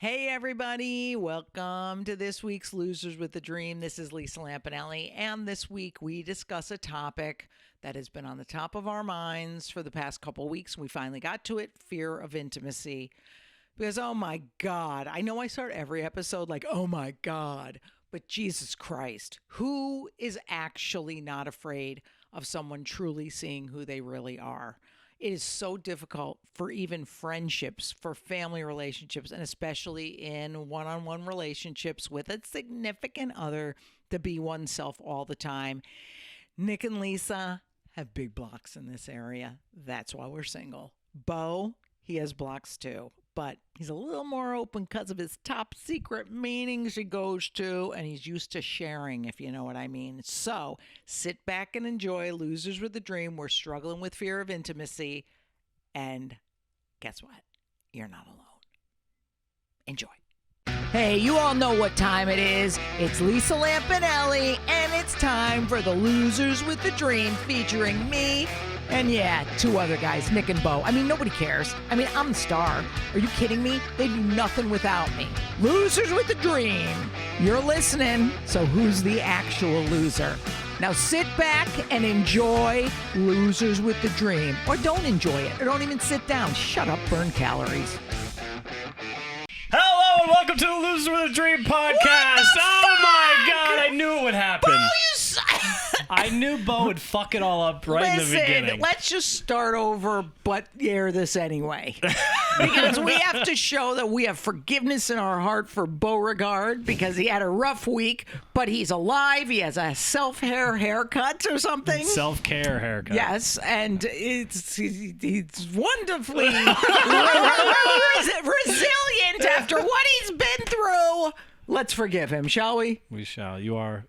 Hey, everybody. Welcome to this week's Losers with the Dream. This is Lisa Lampanelli, and this week we discuss a topic that has been on the top of our minds for the past couple weeks. We finally got to it, fear of intimacy. Because, oh my God, I know I start every episode like, oh my God, but Jesus Christ, who is actually not afraid of someone truly seeing who they really are? It is so difficult for even friendships, for family relationships, and especially in one-on-one relationships with a significant other to be oneself all the time. Nick and Lisa have big blocks in this area. That's why we're single. Bo, he has blocks too, but he's a little more open because of his top secret meetings he goes to, and he's used to sharing, if you know what I mean. So sit back and enjoy Losers with the Dream. We're struggling with fear of intimacy, and guess what? You're not alone. Enjoy. Hey, you all know what time it is. It's Lisa Lampanelli, and it's time for the Losers with the Dream featuring me and, yeah, two other guys, Nick and Bo. I mean, nobody cares. I mean, I'm the star. Are you kidding me? They do nothing without me. Losers with the Dream. You're listening, so who's the actual loser? Now sit back and enjoy Losers with the Dream. Or don't enjoy it. Or don't even sit down. Shut up, burn calories. Hello and welcome to the Loser with a Dream podcast. Oh my God, I knew it would happen. I knew Bo would fuck it all up right in the beginning. Let's just start over, but air this anyway. Because we have to show that we have forgiveness in our heart for Beauregard because he had a rough week, but he's alive. He has a self-hair haircut or something. Self-care haircut. Yes, and he's wonderfully resilient after what he's been through. Let's forgive him, shall we? We shall. You are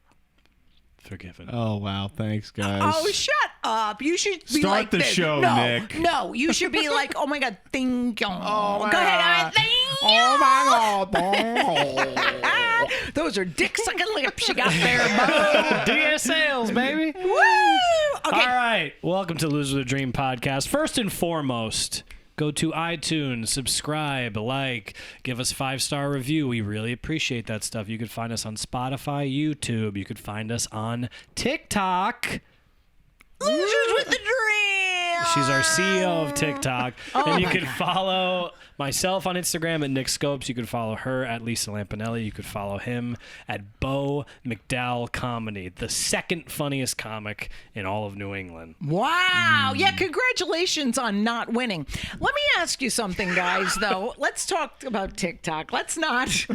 forgiven. Oh, wow. Thanks, guys. Oh, shut up. You should be Start like the this. show, no, Nick. No, you should be like, oh my God, thank you. Oh, Go ahead. Thank you. Oh, my God. Those are dick-sucking lips you got there, Bo. Do your sales, baby. Woo! Okay. All right. Welcome to Loser with a Dream podcast. First and foremost, go to iTunes, subscribe, like, give us a 5-star review. We really appreciate that stuff. You could find us on Spotify, YouTube. You could find us on TikTok. Losers with the Dream. She's our CEO of TikTok. Oh and you my can God. follow myself on Instagram at Nick Scopes. You can follow her at Lisa Lampanelli. You could follow him at Bo McDowell Comedy, the second funniest comic in all of New England. Wow. Yeah, congratulations on not winning. Let me ask you something, guys, though. Let's talk about TikTok. Let's not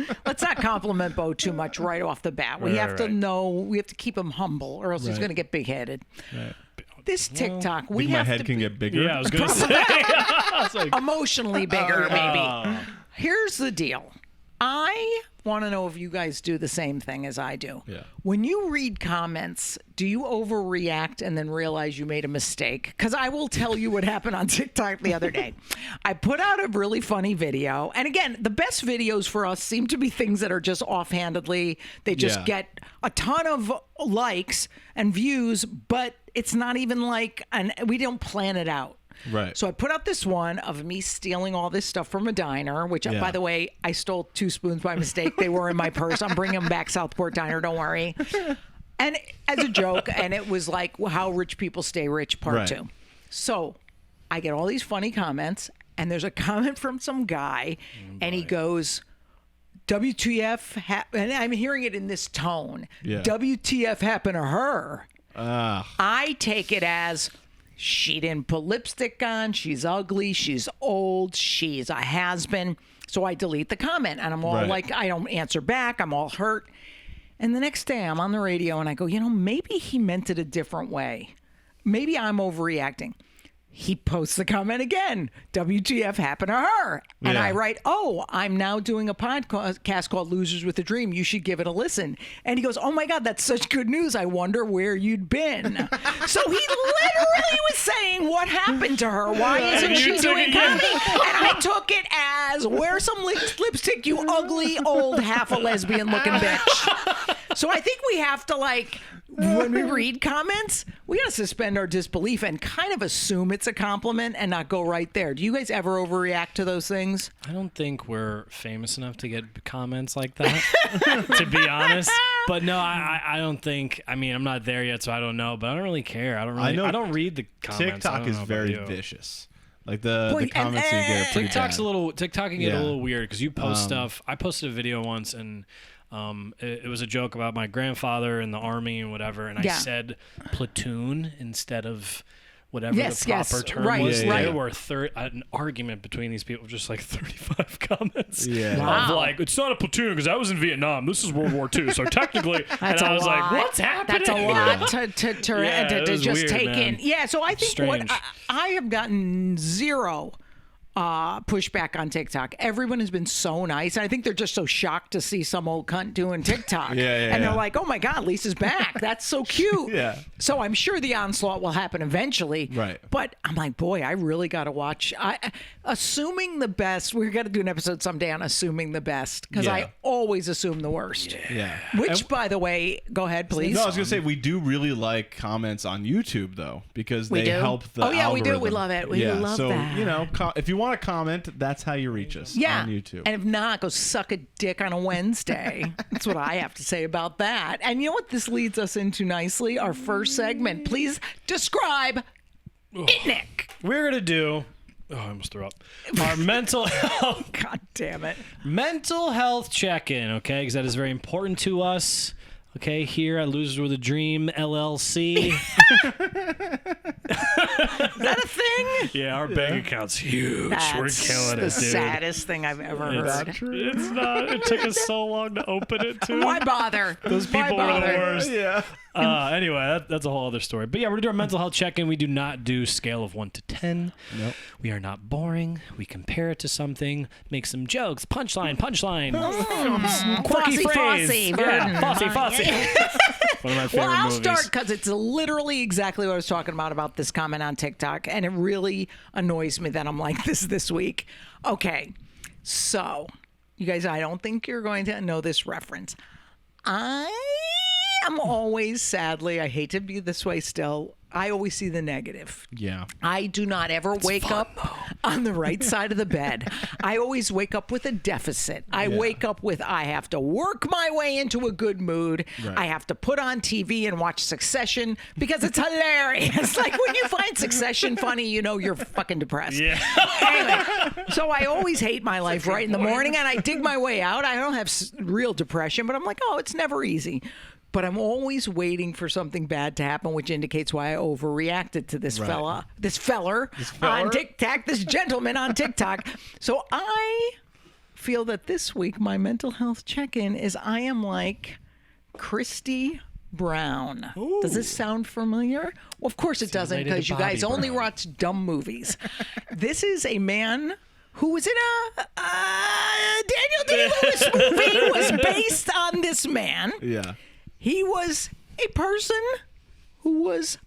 compliment Bo too much right off the bat. We have to keep him humble or else he's Right. going to get big-headed. Right. This TikTok, we Think my have head to can be get bigger? Yeah, I was going to say. I was like, emotionally bigger, maybe. oh. Here's the deal. I want to know if you guys do the same thing as I do. Yeah. When you read comments, do you overreact and then realize you made a mistake? Because I will tell you what happened on TikTok the other day. I put out a really funny video. And again, the best videos for us seem to be things that are just offhandedly. They just Yeah. get a ton of likes and views, but it's not even like, we don't plan it out. Right. So I put out this one of me stealing all this stuff from a diner, which, Yeah. by the way, I stole 2 spoons by mistake. They were in my purse. I'm bringing them back, Southport Diner. Don't worry. And as a joke, and it was like how rich people stay rich, part Right. 2. So I get all these funny comments, and there's a comment from some guy, and he goes, WTF, and I'm hearing it in this tone. Yeah. WTF happened to her. Ah, I take it as she didn't put lipstick on. She's ugly. She's old. She's a has-been. So I delete the comment, and I'm all Right. like, I don't answer back. I'm all hurt. And the next day I'm on the radio and I go, maybe he meant it a different way. Maybe I'm overreacting. He posts the comment again. WTF happened to her? And Yeah. I write, I'm now doing a podcast called Losers with a Dream. You should give it a listen. And he goes, oh my God, that's such good news. I wonder where you'd been. So he literally was saying what happened to her. Why isn't You she took doing it- comedy? And I took it as, wear some lipstick, you ugly, old, half a lesbian looking bitch. So I think we have to when we read comments, we got to suspend our disbelief and kind of assume it's a compliment and not go right there. Do you guys ever overreact to those things? I don't think we're famous enough to get comments like that, to be honest. But no, I don't think. I mean, I'm not there yet, so I don't know. But I don't really care. I don't read the comments. TikTok is very vicious. Like the comments you get are pretty bad. TikTok can get a little weird because you post stuff. I posted a video once and it was a joke about my grandfather in the army and whatever, and I said platoon instead of whatever the proper term was. There were an argument between these people, just like 35 comments. Wow. Of like, it's not a platoon because I was in Vietnam. This is World War II. So technically, and I was like, what's happening? That's a lot to just weird, take man. in. Yeah, so I think Strange. what I have gotten zero pushback on TikTok. Everyone has been so nice. And I think they're just so shocked to see some old cunt doing TikTok. And they're like, oh my God, Lisa's back. That's so cute. So I'm sure the onslaught will happen eventually. Right. But I'm like, boy, I really got to watch. Assuming the best. We're going to do an episode someday on assuming the best because I always assume the worst. Which, by the way, go ahead, please. No, I was going to say, we do really like comments on YouTube, though, because they help the algorithm. We do. We love it. We love that. So, you know, if you want to comment, that's how you reach us on YouTube. And if not, go suck a dick on a Wednesday. That's what I have to say about that. And you know what this leads us into nicely? Our first segment. Please describe it, Nick. We're going to do... Oh, I almost threw up. Our mental health... God damn it. Mental health check-in, okay? Because that is very important to us. Okay, here at Losers with a Dream LLC. Is that a thing? Yeah, our bank account's huge. That's We're killing it, dude. the saddest thing I've ever heard. It's not. It took us so long to open it, too. Why bother? Those people were the worst. Yeah. Anyway, that's a whole other story. But yeah, we're going to do our mental health check-in. We do not do scale of 1 to 10. Nope. We are not boring. We compare it to something, make some jokes. Punchline. Quirky phrase. Fossy. One of my favorite I'll movies. start because it's literally exactly what I was talking about this comment on TikTok. And it really annoys me that I'm like this week. Okay, so you guys, I don't think you're going to know this reference. I'm always, sadly, I hate to be this way still, I always see the negative. Yeah. I do not ever wake up on the right side of the bed. I always wake up with a deficit. I wake up with, I have to work my way into a good mood. Right. I have to put on TV and watch Succession because it's hilarious. Like when you find Succession funny, you know you're fucking depressed. Yeah. Anyway, so I always hate my life right in the morning and I dig my way out. I don't have real depression, but I'm like, oh, it's never easy. But I'm always waiting for something bad to happen, which indicates why I overreacted to this feller on TikTok, this gentleman on TikTok. So I feel that this week my mental health check-in is I am like Christy Brown. Ooh. Does this sound familiar? Well, of course it doesn't because you guys only watch dumb movies. This is a man who was in a Daniel Day-Lewis movie was based on this man. Yeah. He was a person who was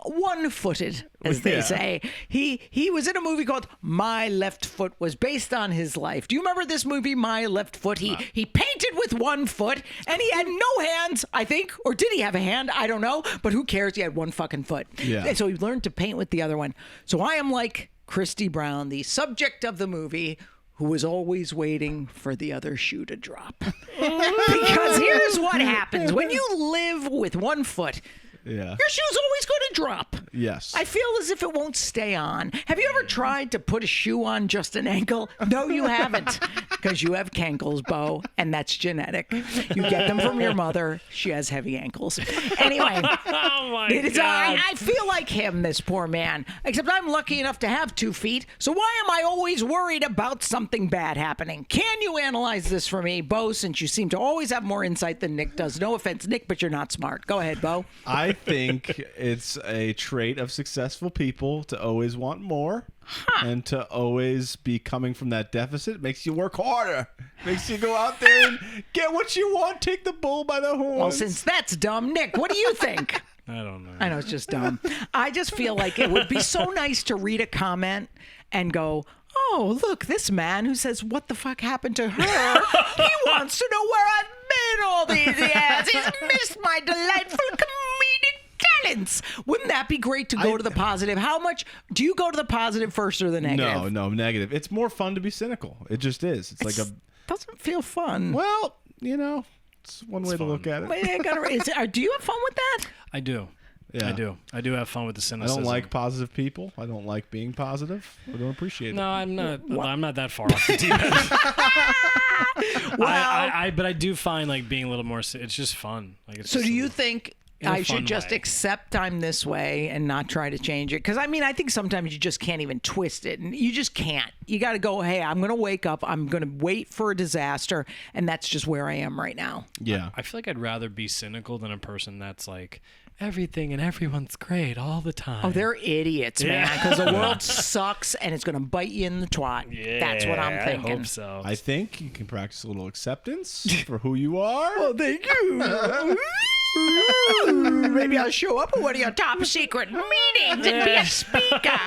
one-footed, as they say. He was in a movie called My Left Foot, was based on his life. Do you remember this movie, My Left Foot? He painted with one foot, and he had no hands, I think. Or did he have a hand? I don't know. But who cares? He had one fucking foot. Yeah. And so he learned to paint with the other one. So I am like Christy Brown, the subject of the movie, who was always waiting for the other shoe to drop. Because here's what happens. When you live with one foot, your shoe's always going to drop. Yes. I feel as if it won't stay on. Have you ever tried to put a shoe on just an ankle? No, you haven't. Because you have cankles, Bo, and that's genetic. You get them from your mother. She has heavy ankles. Anyway. Oh, my God. I feel like him, this poor man. Except I'm lucky enough to have 2 feet. So why am I always worried about something bad happening? Can you analyze this for me, Bo, since you seem to always have more insight than Nick does? No offense, Nick, but you're not smart. Go ahead, Bo. I think it's a trait of successful people to always want more and to always be coming from that deficit. It makes you work harder. Makes you go out there and get what you want. Take the bull by the horns. Well, since that's dumb, Nick, what do you think? I don't know. I know it's just dumb. I just feel like it would be so nice to read a comment and go, oh, look, this man who says, what the fuck happened to her? He wants to know where I've in all these years. He's missed my delightful comedic talents. Wouldn't that be great to go to the positive? How much do you go to the positive first or the negative? No, negative. It's more fun to be cynical. It just is. It's like a. Doesn't feel fun. Well, it's one way to look at it. But do you have fun with that? I do. Yeah. I do have fun with the I cynicism. don't like positive people. I don't like being positive. I don't appreciate it. No, I'm not. I'm not that far off the deep end. But I do find like being a little more. It's just fun. Like it's. So just do a you little- think in a I should fun just way. accept I'm this way and not try to change it? Because I mean, I think sometimes you just can't even twist it, and you just can't. You got to go. Hey, I'm going to wake up. I'm going to wait for a disaster, and that's just where I am right now. Yeah. I feel like I'd rather be cynical than a person that's like everything and everyone's great all the time. Oh, they're idiots, man. Because the world sucks, and it's going to bite you in the twat. That's what I'm thinking. I hope so. I think you can practice a little acceptance for who you are. Well, thank you. Maybe I'll show up at one of your top secret meetings and be a speaker,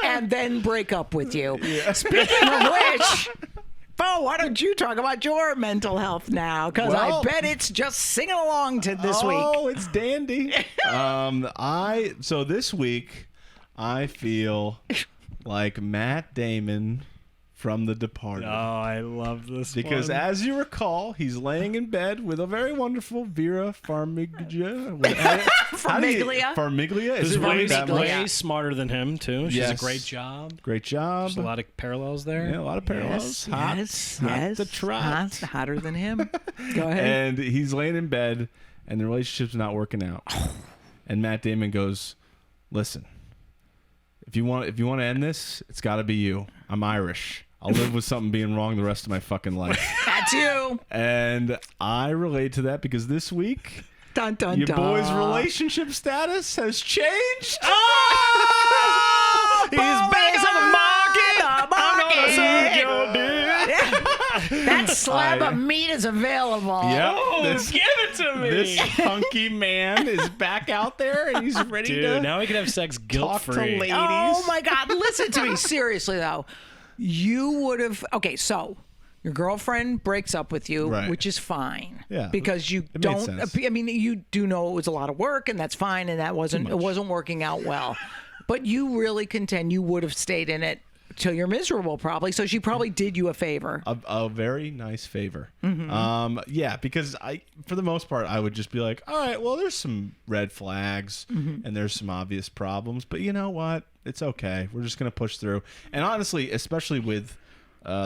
and then break up with you. Speaking of which, Bo, why don't you talk about your mental health now? Because I bet it's just singing along to this week. Oh, it's dandy. So this week, I feel like Matt Damon from The Departed. Oh, I love this Because one. as you recall, he's laying in bed with a very wonderful Vera Farmiga. Farmiga? Farmiga? Who's Is it way, really that much? way smarter than him too. She's a Yes. great job. Great job. There's a lot of parallels there. Yeah, a lot of parallels. Hot, hot to trot. Hotter than him. Go ahead. And he's laying in bed, and the relationship's not working out. And Matt Damon goes, "Listen, if you want to end this, it's got to be you. I'm Irish. I'll live with something being wrong the rest of my fucking life." That's you. And I relate to that because this week, Dun, dun, your dun. boy's relationship status has changed. Oh! He's back on the market. That slab of meat is available. Yep. Give it to me. This hunky man is back out there, and he's ready Dude, to now we can have sex talk to guilt-free. ladies. Oh my God! Listen to me seriously though. You would have so your girlfriend breaks up with you, Right. which is fine. Yeah. Because you It made don't. sense. I mean, you do know it was a lot of work, and that's fine, and it wasn't working out well. But you really contend you would have stayed in it till you're miserable, probably. So she probably did you a favor. A very nice favor. Mm-hmm. Yeah, because for the most part, I would just be like, all right, well, there's some red flags Mm-hmm. and there's some obvious problems, but you know what? It's okay. We're just going to push through. And honestly, especially with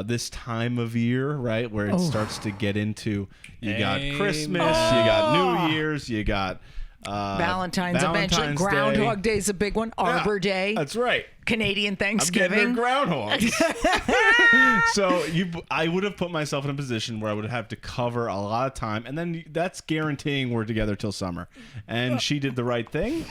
this time of year, right, where it starts to get into, you got Christmas, you got New Year's, you got Valentine's eventually. Day. Groundhog Day's a big one. Arbor Day. That's right. Canadian I'm getting Thanksgiving. their groundhogs. So I would have put myself in a position where I would have to cover a lot of time, and then that's guaranteeing we're together till summer. And she did the right thing.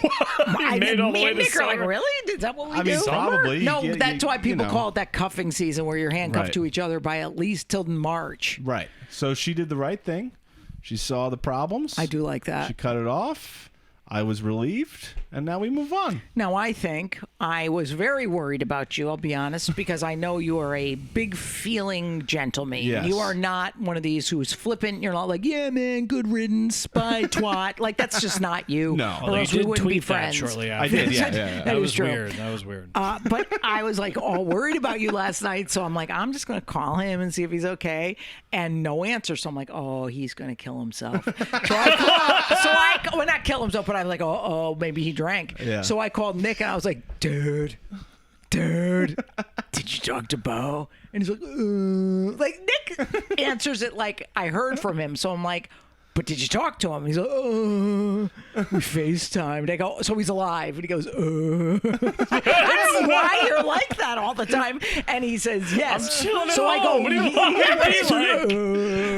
made all the me way and to Nick are like, summer. really? Is that what we I do? mean, probably. No, You- that's you- why you people know. call it that cuffing season, where you're handcuffed Right. to each other by at least till March. Right. So she did the right thing. She saw the problems. I do like that. She cut it off. I was relieved, and now we move on. Now, I think I was very worried about you, I'll be honest, because I know you are a big feeling gentleman. Yes. You are not one of these who's flippant. You're not like, yeah, man, good riddance, bye, twat. Like, that's just not you. No. Or Although you else we did wouldn't be tweet that friends. shortly I after. did, yeah. That was is true. weird. That was weird. But I was like all worried about you last night, so I'm like, I'm just gonna call him and see if he's okay, and no answer. So I'm like, oh, he's gonna kill himself. Well, not kill himself, but I'm like, oh, maybe he drank. Yeah. So I called Nick and I was like, dude, did you talk to Bo? And he's like Nick answers it like I heard from him. So I'm like, but did you talk to him? He's like, we FaceTimed. I go, so he's alive. And he goes, I don't know why you're like that all the time. And he says, yes. chilling at So I go, home. What do you want me to be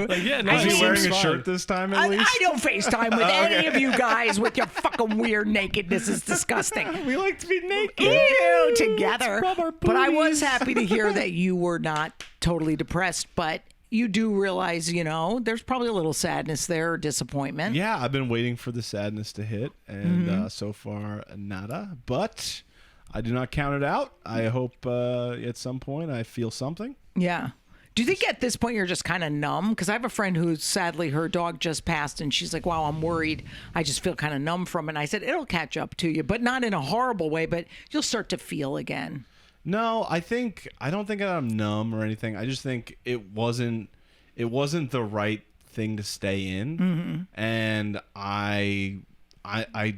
like? Like, yeah, no, Is he he wearing seems a fine. shirt this time at I least? don't FaceTime with any of you guys with your fucking weird nakedness. It's disgusting. We like to be naked. Ew, together. rub our But I was booties. happy to hear that you were not totally depressed, but you do realize, there's probably a little sadness there or disappointment. Yeah, I've been waiting for the sadness to hit, and so far, nada. But I do not count it out. I hope at some point I feel something. Yeah. Do you think at this point you're just kind of numb? Because I have a friend who's sadly her dog just passed, and she's like, "Wow, I'm worried. I just feel kind of numb from it." And I said, "It'll catch up to you, but not in a horrible way. But you'll start to feel again." No, I don't think I'm numb or anything. I just think it wasn't the right thing to stay in, and I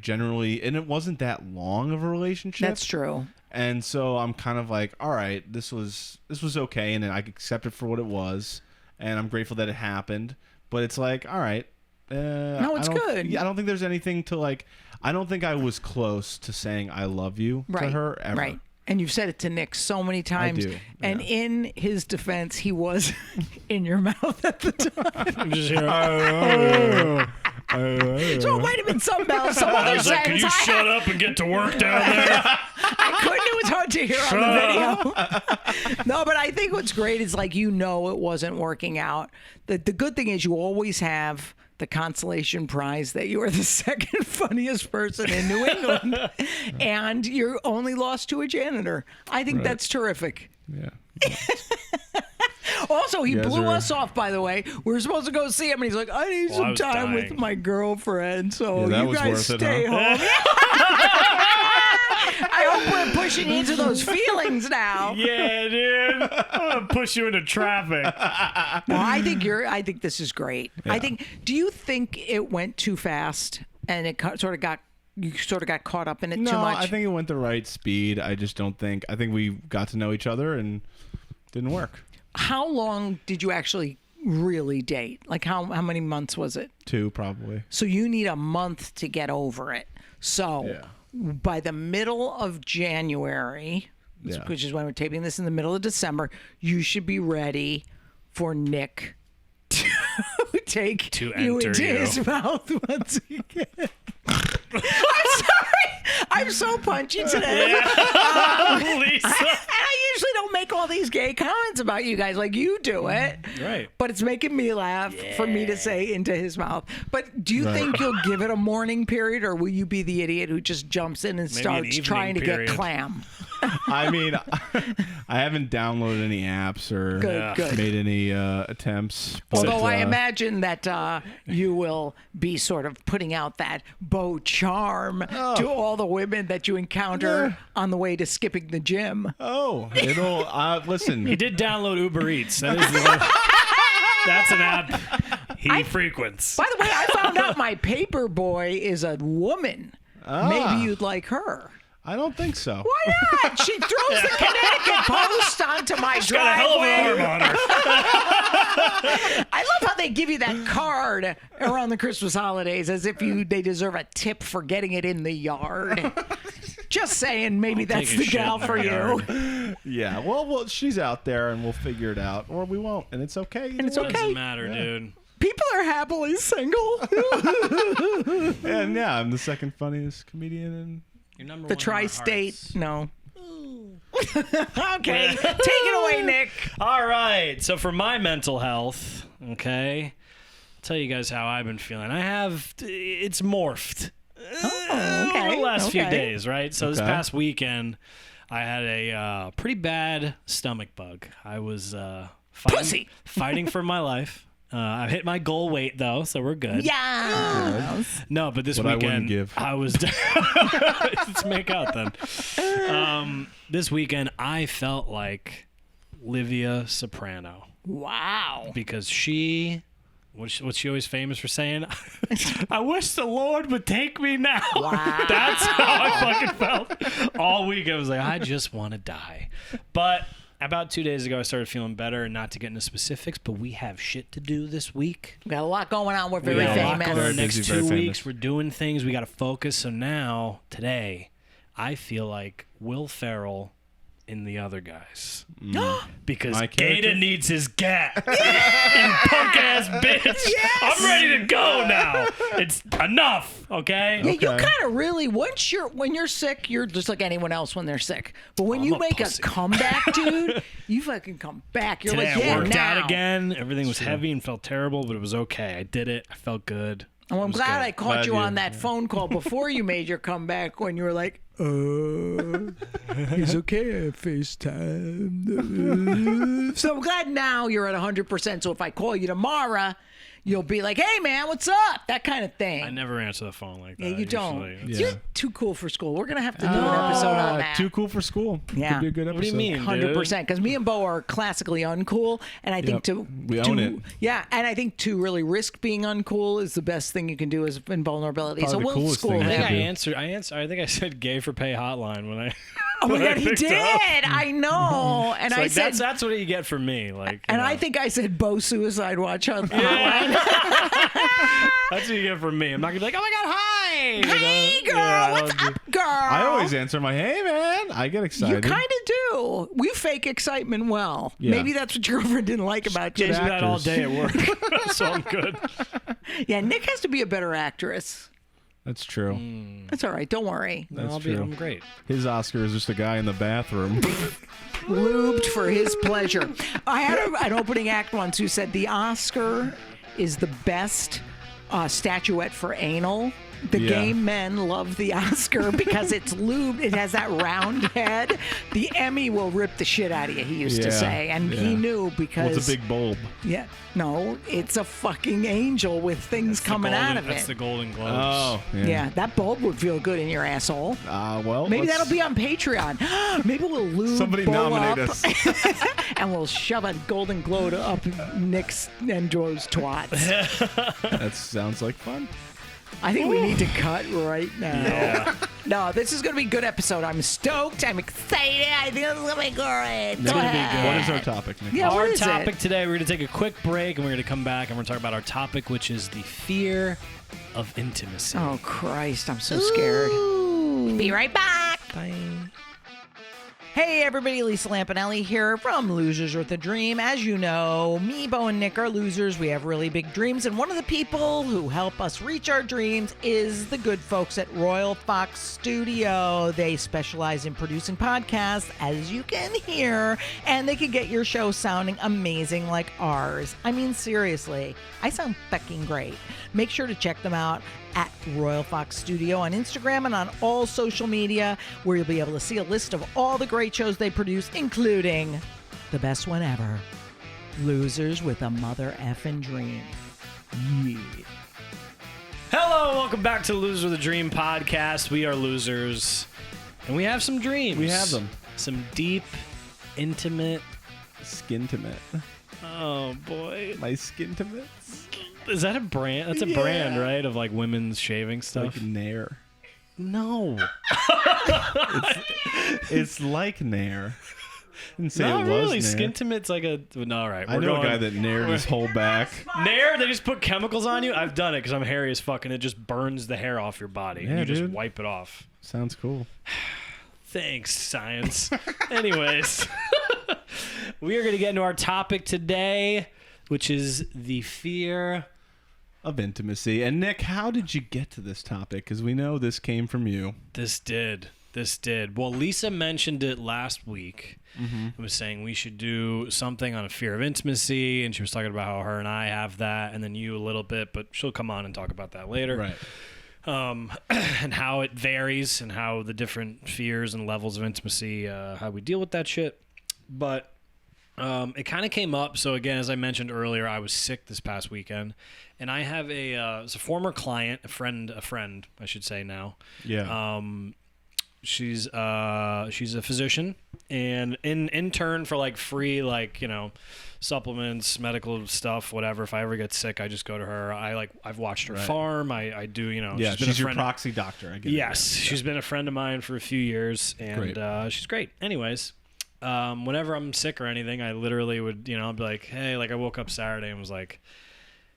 generally, and it wasn't that long of a relationship. That's true. And so I'm kind of like, all right, this was okay, and then I accept it for what it was, and I'm grateful that it happened. But it's like, all right, No, it's good. Yeah, I don't think there's anything to like. I don't think I was close to saying I love you to her ever. Right. And you've said it to Nick so many times. do, And yeah. in his defense, he was in your mouth at the time. I'm just here. So it might have been some I other was like, can sentence. you shut up and get to work down there? I couldn't. It was hard to hear on the video. No, but I think what's great is like it wasn't working out. The good thing is you always have the consolation prize that you are the second funniest person in New England, and you're only lost to a janitor. I think that's terrific. Yeah. Also, he You guys blew are- us off, by the way. We were supposed to go see him, and he's like, I need I some was time with dying. my girlfriend, so Yeah, that you was guys worth it, stay huh? home. I hope we're pushing into those feelings now. Yeah, dude. I'm gonna push you into traffic. No, I think this is great. Do you think it went too fast and you sort of got caught up in it No, too much? I think it went the right speed. I just don't think. I think we got to know each other and didn't work. How long did you actually really date? Like how many months was it? 2 probably. So you need a month to get over it. So Yeah. by the middle of January, Yeah. which is when we're taping this in the middle of December, you should be ready for Nick to take To you enter into you. his mouth once again. I'm sorry. I'm so punchy today. Lisa. And I usually don't make all these gay comments about you guys like you do it. Right. But it's making me laugh for me to say into his mouth. But do you think you'll give it a mourning period, or will you be the idiot who just jumps in and an starts evening trying to period. get clam? I mean, I haven't downloaded any apps or Good. made any attempts. But, Although I imagine that you will be sort of putting out that beau charm to all the women that you encounter on the way to skipping the gym. it'll listen. He did download Uber Eats. That's an app he frequents. By the way, I found out my paper boy is a woman. Maybe you'd like her. I don't think so. Why not? She throws the Connecticut Post onto my Got a hell of driveway. an arm on her. I love how they give you that card around the Christmas holidays as if they deserve a tip for getting it in the yard. Just saying, maybe that's take a the shit gal in the for you. yard. Yeah. Well, she's out there, and we'll figure it out, or we won't, and it's okay. And it's okay. Doesn't matter, dude. People are happily single. And yeah, I'm the second funniest comedian in. You're number The one in our tri-state, hearts. no. Okay, take it away, Nick. All right. So for my mental health, okay, I'll tell you guys how I've been feeling. It's morphed. okay, Over the last few okay. days, right? So this Okay. past weekend, I had a pretty bad stomach bug. I was Pussy. fighting for my life. I hit my goal weight though, so we're good. Yeah. No, but this What I wouldn't weekend give. I was. Let's make out then. This weekend I felt like Livia Soprano Wow. because what's she always famous for saying? I wish the Lord would take me now. Wow. That's how I fucking felt all week. I was like, I just want to die. But about 2 days ago, I started feeling better, and not to get into specifics, but we have shit to do this week. We got a lot going on. We're We very got a lot famous. going on Very next busy, 2 very weeks. famous. We're doing things. We got to focus. So now, today, I feel like Will Ferrell in The Other Guys. Because My character? Gata needs his gat. You punk ass bitch. I'm ready to go now. It's enough, okay? Yeah, you Okay. kind of really when you're sick, you're just like anyone else when they're sick. But when I'm you a make pussy. a comeback, dude, you fucking come back. You're Today like, yeah, I worked now. out again. Everything was heavy and felt terrible, but it was okay. I did it. I felt good. Oh, I'm It was glad good. I caught Glad you you- on that phone call before you made your comeback when you were like, He's okay. I FaceTime. So I'm glad now you're at 100%. So if I call you tomorrow, you'll be like, hey, man, what's up? That kind of thing. I never answer the phone like that. Yeah, you don't. usually. Yeah. You're too cool for school. We're going to have to do an episode on that. Too cool for school. Yeah. Could be a good episode. What do you mean? 100%. Because me and Bo are classically uncool. And I think Yep. We own it. Yeah. And I think to really risk being uncool is the best thing you can do is invulnerability. Probably So the we'll coolest school thing I you think him. can I do. answered. I think I said gay for pay hotline when I. Oh my when I God, he picked did. up. I know. And It's I like, said, that's what you get from me. Like, and you I know. think I said Bo Suicide Watch hotline. That's what you get from me. I'm not gonna be like, oh my god, hi. You know? Hey, girl, Yeah, I what's don't do- up, girl? I always answer my, hey, man. I get You excited. kind of do. We fake excitement well. Yeah. Maybe that's what your girlfriend didn't like about you. I do that all actors. day at work, so I'm good. Yeah, Nick has to be a better actress. That's true. That's all right. Don't worry. That's true. I'm great. His Oscar is just a guy in the bathroom. Lubed for his pleasure. I had an opening act once who said the Oscar is the best statuette for anal. The Yeah. gay men love the Oscar because it's lubed. It has that round head. The Emmy will rip the shit out of you, he used to Yeah, say. And he yeah. knew because... Well, it's a big bulb. Yeah. No, it's a fucking angel with things coming out of That's it. the Golden Globes. Oh, Yeah, that bulb would feel good in your asshole. Well, Maybe let's- that'll be on Patreon. Maybe we'll lube Somebody Bo nominate up, us. and we'll shove a golden glow up Nick's and Joe's twats. That sounds like fun. I think we need to cut right now. Yeah. No, this is going to be a good episode. I'm stoked. I'm excited. I think this is going to be great. Go gonna be ahead. good. What is our topic, Nick? Yeah, what Our is topic it? today, we're going to take a quick break and we're going to come back and we're going to talk about our topic, which is the fear of intimacy. Oh, Christ. I'm so scared. Be right back. Bye. Hey everybody, Lisa Lampanelli here from Losers with a Dream. As you know, me, Bo, and Nick are losers. We have really big dreams, and one of the people who help us reach our dreams is the good folks at Royal Fox Studio. They specialize in producing podcasts, as you can hear, and they can get your show sounding amazing like ours. I mean, seriously, I sound fucking great. Make sure to check them out at Royal Fox Studio on Instagram and on all social media, where you'll be able to see a list of all the great shows they produce, including the best one ever, Losers with a Mother Effin' Dream. Yeah. Hello, welcome back to Loser the Dream podcast. We are losers, and we have some dreams. We have them. Some deep, intimate. Skintimate. Oh boy, My skintimate? is that a brand? That's a Yeah. brand, right? Of like women's shaving stuff. Like Nair. No, It's like Nair. Didn't say not it was really. Nair. Skintimate's like a. No, all right. I we're know going, a guy that Naired his whole back. Nair. They just put chemicals on you. I've done it because I'm hairy as fuck, and it just burns the hair off your body. Yeah, and you just dude. wipe it off. Sounds cool. Thanks, science. Anyways, we are going to get into our topic today, which is the fear. Of intimacy. And Nick, how did you get to this topic? Because we know this came from you. This did. Well, Lisa mentioned it last week. Mm-hmm. It was saying we should do something on a fear of intimacy, and she was talking about how her and I have that, and then you a little bit, but she'll come on and talk about that later. Right. And how it varies and how the different fears and levels of intimacy, how we deal with that shit. But it kind of came up. So again, as I mentioned earlier, I was sick this past weekend, and I have it's a former client, a friend, I should say now. Yeah. She's a physician and in intern for like free, like, you know, supplements, medical stuff, whatever. If I ever get sick, I just go to her. I've watched her Right. farm. I do, you know. yeah, been she's a your friend. proxy doctor. I get it. Yes, she's been a friend of mine for a few years, and Great. she's great. Anyways, whenever I'm sick or anything, I literally would, you know, be like, hey, like I woke up Saturday and was like,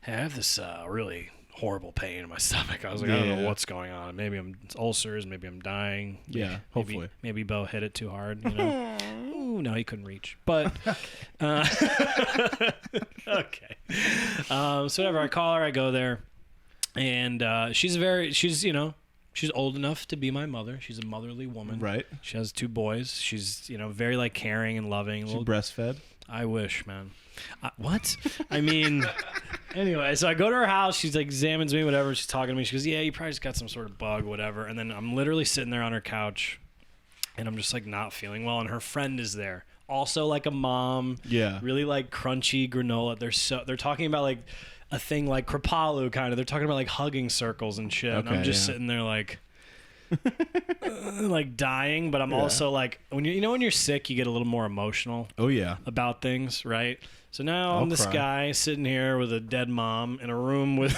hey, I have this really horrible pain in my stomach. I was like, I don't know Yeah. what's going on. Maybe it's ulcers. Maybe I'm dying. Yeah, hopefully. Maybe Bo hit it too hard. You know. Ooh, no, he couldn't reach. But okay. So whatever. I call her. I go there, and she's you know, she's old enough to be my mother. She's a motherly woman. Right. She has 2 boys. She's, you know, very like caring and loving. She Well, breastfed. I wish, man. What? I mean, Anyway, so I go to her house. She's like examines me, whatever. She's talking to me. She goes, "Yeah, you probably just got some sort of bug, whatever." And then I'm literally sitting there on her couch, and I'm just like not feeling well. And her friend is there, also like a mom. Yeah. Really like crunchy granola. They're talking about like a thing like Kripalu kind of. They're talking about like hugging circles and shit. And I'm just sitting there like. Like dying, but I'm also like when when you're sick, you get a little more emotional. Oh yeah. About things, right? So now I'm this guy sitting here with a dead mom in a room with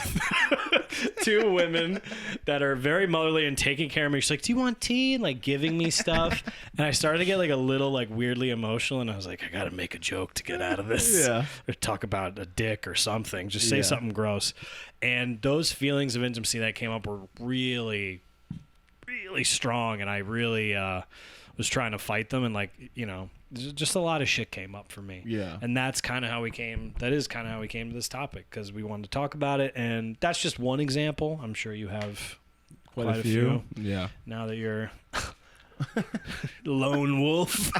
two women that are very motherly and taking care of me. She's like, "Do you want tea?" and like giving me stuff. And I started to get like a little like weirdly emotional, and I was like, I gotta make a joke to get out of this. Yeah. Or talk about a dick or something. Just say something gross. And those feelings of intimacy that came up were really strong, and I really was trying to fight them, and like just a lot of shit came up for me. Yeah. And that's kind of how we came to this topic, because we wanted to talk about it. And that's just one example. I'm sure you have quite a few. Yeah. Now that you're lone wolf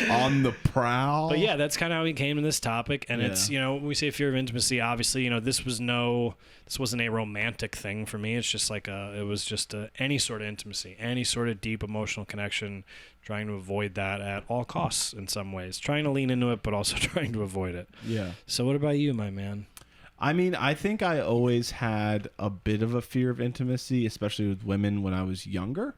on the prowl. But yeah, that's kind of how we came to this topic. And it's, when we say fear of intimacy, obviously, this wasn't a romantic thing for me. It's just like it was just any sort of intimacy, any sort of deep emotional connection, trying to avoid that at all costs in some ways, trying to lean into it, but also trying to avoid it. Yeah. So what about you, my man? I mean, I think I always had a bit of a fear of intimacy, especially with women when I was younger,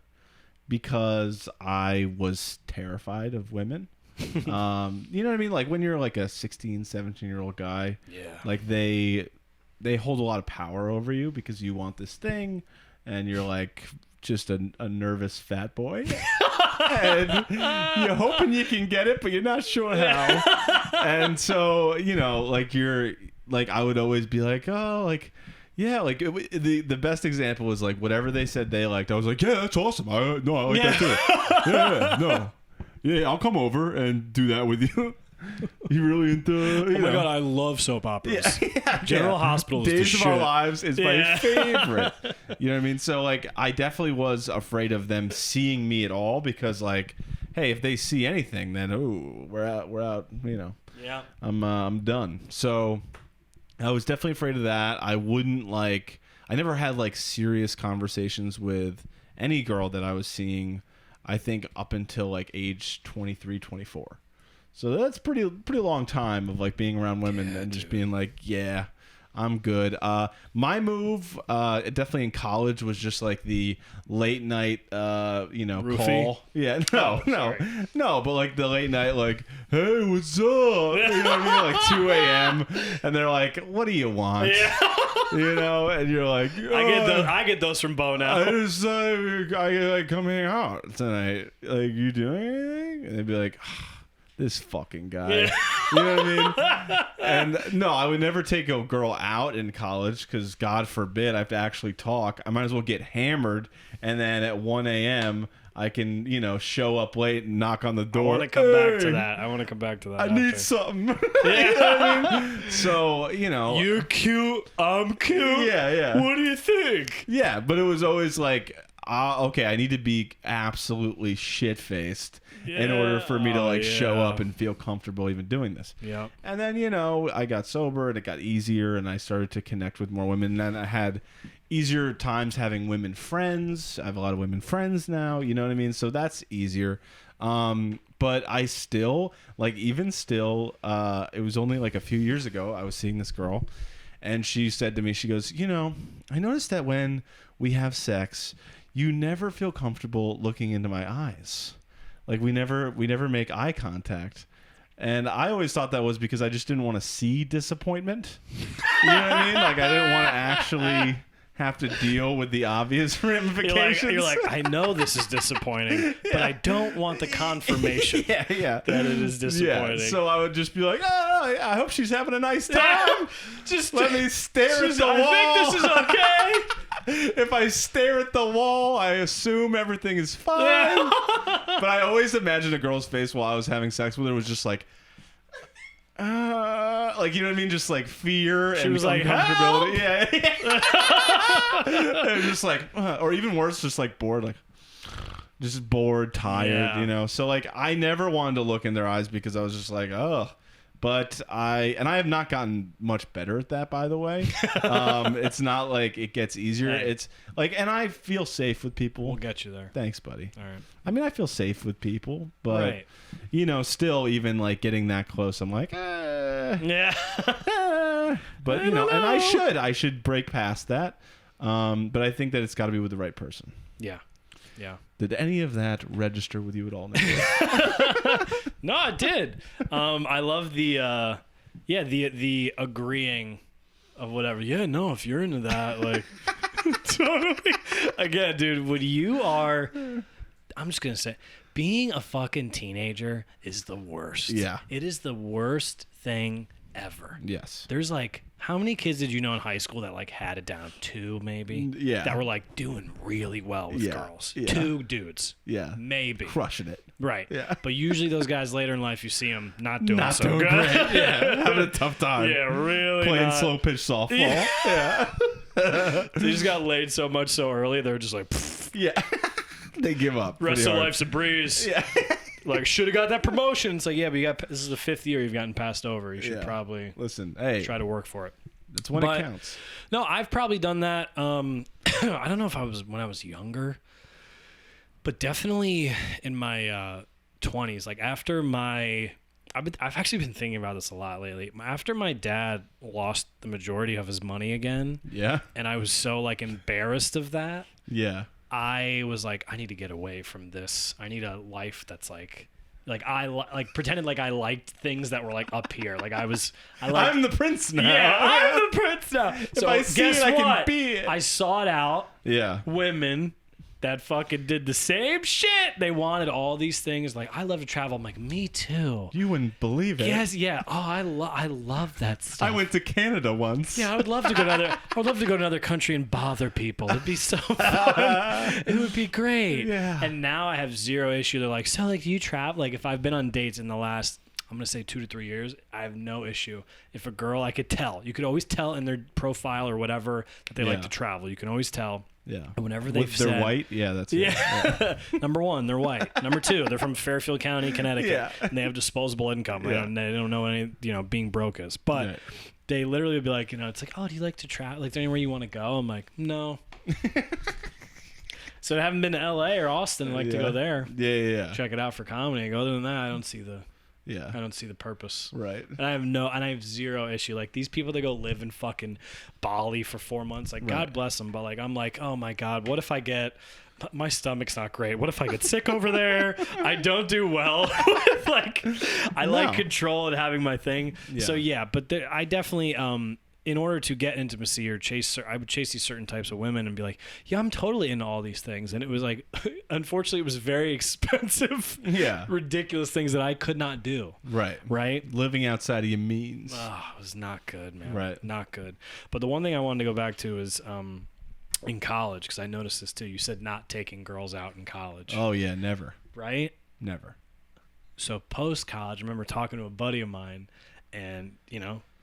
because I was terrified of women. You know what I mean? Like when you're like a 16, 17-year-old guy, like they hold a lot of power over you because you want this thing and you're like just a nervous fat boy. And you're hoping you can get it, but you're not sure how. And so, like I would always be like, oh, like, yeah, like the best example was like whatever they said they liked. I was like, yeah, that's awesome. I like that too. No. Yeah, I'll come over and do that with you. You really into? Oh my god, I love soap operas. General Hospital is Days the of shit. Our Lives is my favorite. You know what I mean? So like, I definitely was afraid of them seeing me at all because like, hey, if they see anything, then we're out. Yeah. I'm done. So I was definitely afraid of that. I never had like serious conversations with any girl that I was seeing, I think up until like age 23, 24. So that's pretty long time of like being around women and just being like, yeah, I'm good. My move, definitely in college, was just like the late night, Roofie? call. Yeah, no, but like the late night, like, hey, what's up? You know what I mean? Like 2 a.m. and they're like, what do you want? Yeah. And you're like, I get those from Bo now. I come hang out tonight. Like, you doing anything? And they'd be like, this fucking guy. Yeah. You know what I mean? And no, I would never take a girl out in college because God forbid I have to actually talk. I might as well get hammered, and then at 1 a.m. I can, show up late and knock on the door. I want to come back to that. I need something. Yeah. You know what I mean? So, You're cute. I'm cute. Yeah. What do you think? Yeah, but it was always like, okay, I need to be absolutely shit-faced in order for me to show up and feel comfortable even doing this. Yeah. And then, I got sober and it got easier and I started to connect with more women. And then I had easier times having women friends. I have a lot of women friends now, you know what I mean? So that's easier. But I still, it was only like a few years ago, I was seeing this girl and she said to me, she goes, I noticed that when we have sex, you never feel comfortable looking into my eyes. Like we never make eye contact. And I always thought that was because I just didn't want to see disappointment. You know what I mean? Like I didn't want to actually have to deal with the obvious ramifications. You're like, I know this is disappointing, but I don't want the confirmation that it is disappointing. Yeah. So I would just be like, I hope she's having a nice time. Just let me stare at the wall. I think this is okay. If I stare at the wall, I assume everything is fine. But I always imagined a girl's face while I was having sex with her was just like, you know what I mean? Just like fear and was like, uncomfortability. Yeah. And just like, or even worse, just like bored, like just bored, tired, So like I never wanted to look in their eyes because I was just like, oh, But I have not gotten much better at that, by the way. It's not like it gets easier. Hey. It's like, and I feel safe with people. We'll get you there. Thanks, buddy. All right. I mean, I feel safe with people, but Right. you know, still, even like getting that close, I'm like, Yeah. but you know, and I should break past that. But I think that it's got to be with the right person. Yeah. Yeah. Did any of that register with you at all, Nicholas? No, I did. I love the the agreeing of whatever. Yeah, no, if you're into that, like totally. Again, dude, when you are, I'm just gonna say, being a fucking teenager is the worst. Yeah. It is the worst thing ever. Yes. There's like, how many kids did you know in high school that like had it down? 2 maybe? Yeah. That were like doing really well with Yeah. girls. Yeah. 2 dudes. Yeah. Maybe. Crushing it. Right. Yeah. But usually those guys later in life, you see them not doing Not so doing good. great. Yeah. Having a tough time. Yeah, really. Playing not. slow pitch softball. Yeah. They just got laid so much so early, they're just like, pfft, Yeah. They give up. rest pretty of hard. life's a breeze. Yeah. Like, should have got that promotion. It's like, yeah, but this is the 5th year you've gotten passed over. You should Yeah. probably Listen, hey, try to work for it. that's when But- it counts. No, I've probably done that. I don't know if when I was younger, but definitely in my 20s. Like after I've actually been thinking about this a lot lately. After my dad lost the majority of his money again, Yeah. and I was so like embarrassed of that, Yeah. I was like, I need to get away from this. I need a life that's like I pretended like I liked things that were like up here. Like I liked, I'm the prince now. yeah, I'm the prince now. So I see guess it, I what? can be it. I sought out Yeah. women that fucking did the same shit. They wanted all these things. Like, I love to travel. I'm like, me too. You wouldn't believe it. Yes, yeah. Oh, I love that stuff. I went to Canada once. Yeah, I would love to go to another country and bother people. It'd be so fun. It would be great. Yeah. And now I have zero issue. They're like, so like, do you travel? Like, if I've been on dates in the last, I'm gonna say 2 to 3 years, I have no issue. If a girl, I could tell. You could always tell in their profile or whatever that they like Yeah. to travel. You can always tell. Yeah. And whenever they've They're said, white. Yeah, that's it. yeah. Number 1, they're white. Number 2, they're from Fairfield County, Connecticut. Yeah. And they have disposable income. Yeah. They don't know any, being broke is. But Right. they literally would be like, it's like, oh, do you like to travel? Like, is there anywhere you want to go? I'm like, no. So I haven't been to LA or Austin. I'd like to go there. Yeah. Check it out for comedy. Other than that, I don't see the Yeah. purpose. Right. And I have zero issue. Like these people that go live in fucking Bali for 4 months, like God Right. bless them. But like, I'm like, oh my God, what if I my stomach's not great. What if I get sick over there? I don't do well with like, I like control and having my thing. Yeah. So yeah, but I definitely, in order to get intimacy or I would chase these certain types of women and be like, yeah, I'm totally into all these things. And it was like, unfortunately, it was very expensive, Yeah. ridiculous things that I could not do. Right. Right? Living outside of your means. Oh, it was not good, man. Right. Not good. But the one thing I wanted to go back to is in college, because I noticed this too. You said not taking girls out in college, Oh yeah, never. right? Never. So post-college, I remember talking to a buddy of mine, and,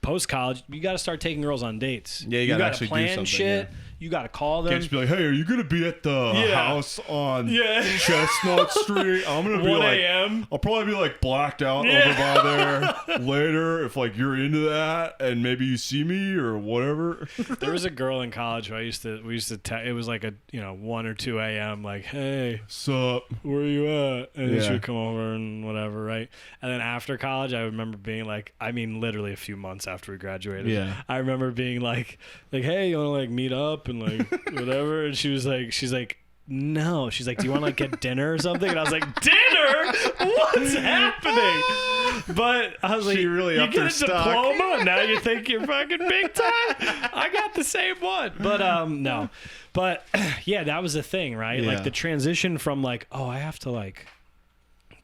post-college, you got to start taking girls on dates. Yeah, you gotta gotta actually do plan something, shit. yeah. You got to call them. Can't just be like, hey, are you gonna be at the Yeah. house on Yeah. Chestnut Street? I'm gonna be 1 like, a.m. I'll probably be like blacked out Yeah. over by there later if like you're into that and maybe you see me or whatever. There was a girl in college who we used to it was like a 1 or 2 a.m. like, hey, Sup? where are you at? And then she Yeah. would come over and whatever, right? And then after college, I remember being like, literally a few months after we graduated, Yeah. I remember being like, hey, you want to like meet up and like whatever? And she's like, no. She's like, do you want to like get dinner or something? And I was like, dinner? What's happening? But I was like, She really you upped get her a stock. diploma? Now you think you're fucking big time? I got the same one. But no. But yeah, that was the thing, right? Yeah. Like the transition from like, oh, I have to like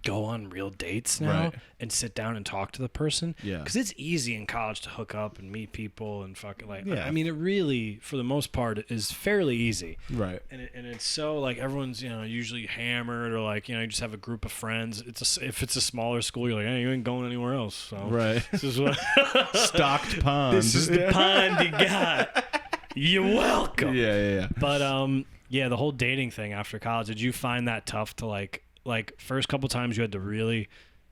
go on real dates now Right. and sit down and talk to the person. Yeah. Because it's easy in college to hook up and meet people and fucking like, Yeah. I mean, it really, for the most part, is fairly easy. Right. And it's so like everyone's usually hammered or like you just have a group of friends. If it's a smaller school, you're like, hey, you ain't going anywhere else. So Right. this is what Stocked pond. this is the pond you got. You're welcome. Yeah. But the whole dating thing after college. Did you find that tough to like first couple times you had to really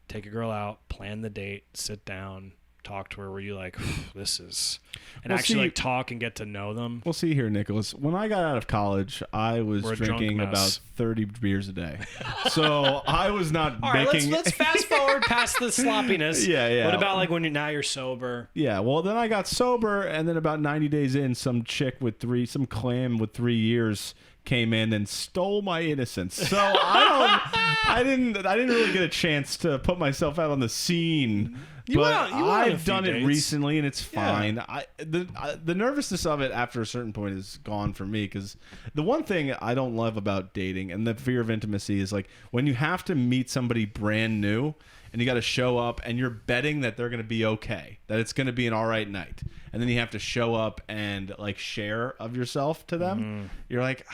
take a girl out, plan the date, sit down, talk to her, where you like, this is, and Well, actually see- like talk and get to know them. Well, see here, Nicholas. When I got out of college, I was We're a drunk drinking mess. about 30 beers a day. So I was not All right, making. let's fast forward past the sloppiness. Yeah. What about like when you're sober? Yeah, well, then I got sober, and then about 90 days in, some clam with 3 years came in and stole my innocence. So I didn't really get a chance to put myself out on the scene. You went But on a I've few done it dates. recently, and it's Yeah. fine. The nervousness of it after a certain point is gone for me, because the one thing I don't love about dating and the fear of intimacy is like when you have to meet somebody brand new and you got to show up and you're betting that they're going to be okay, that it's going to be an all right night, and then you have to show up and like share of yourself to them. You're like,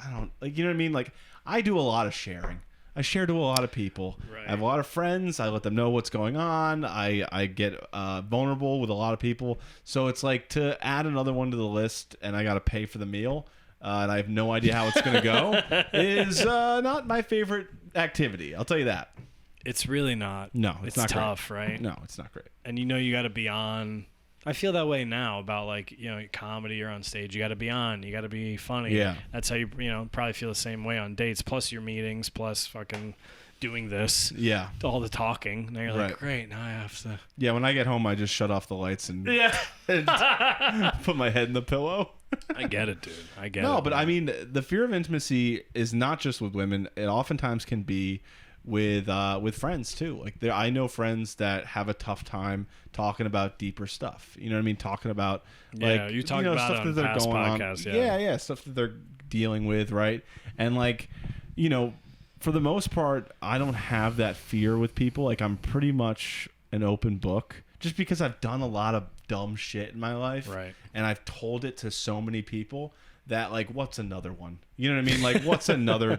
I don't like, you know what I mean? Like I do a lot of sharing. I share to a lot of people. Right. I have a lot of friends. I let them know what's going on. I get vulnerable with a lot of people. So it's like to add another one to the list, and I got to pay for the meal, and I have no idea how it's going to go, is not my favorite activity. I'll tell you that. It's really not. No, it's not tough, right? No, it's not great. And you got to be on. I feel that way now about like, comedy, you're on stage, you got to be on, you got to be funny. Yeah. That's how you probably feel the same way on dates, plus your meetings, plus fucking doing this, Yeah. all the talking. Now you're like, Right. great, now I have to. Yeah, when I get home, I just shut off the lights and Yeah. put my head in the pillow. I get it, dude. I get it. No, but man. I mean, the fear of intimacy is not just with women. It oftentimes can be with friends too. Like I know friends that have a tough time talking about deeper stuff. You know what I mean? Talking about Yeah, like you talked about it on past podcasts, yeah. Yeah, stuff that they're dealing with, right? And like, for the most part, I don't have that fear with people. Like I'm pretty much an open book, just because I've done a lot of dumb shit in my life, Right. and I've told it to so many people that like, what's another one? You know what I mean? Like, what's another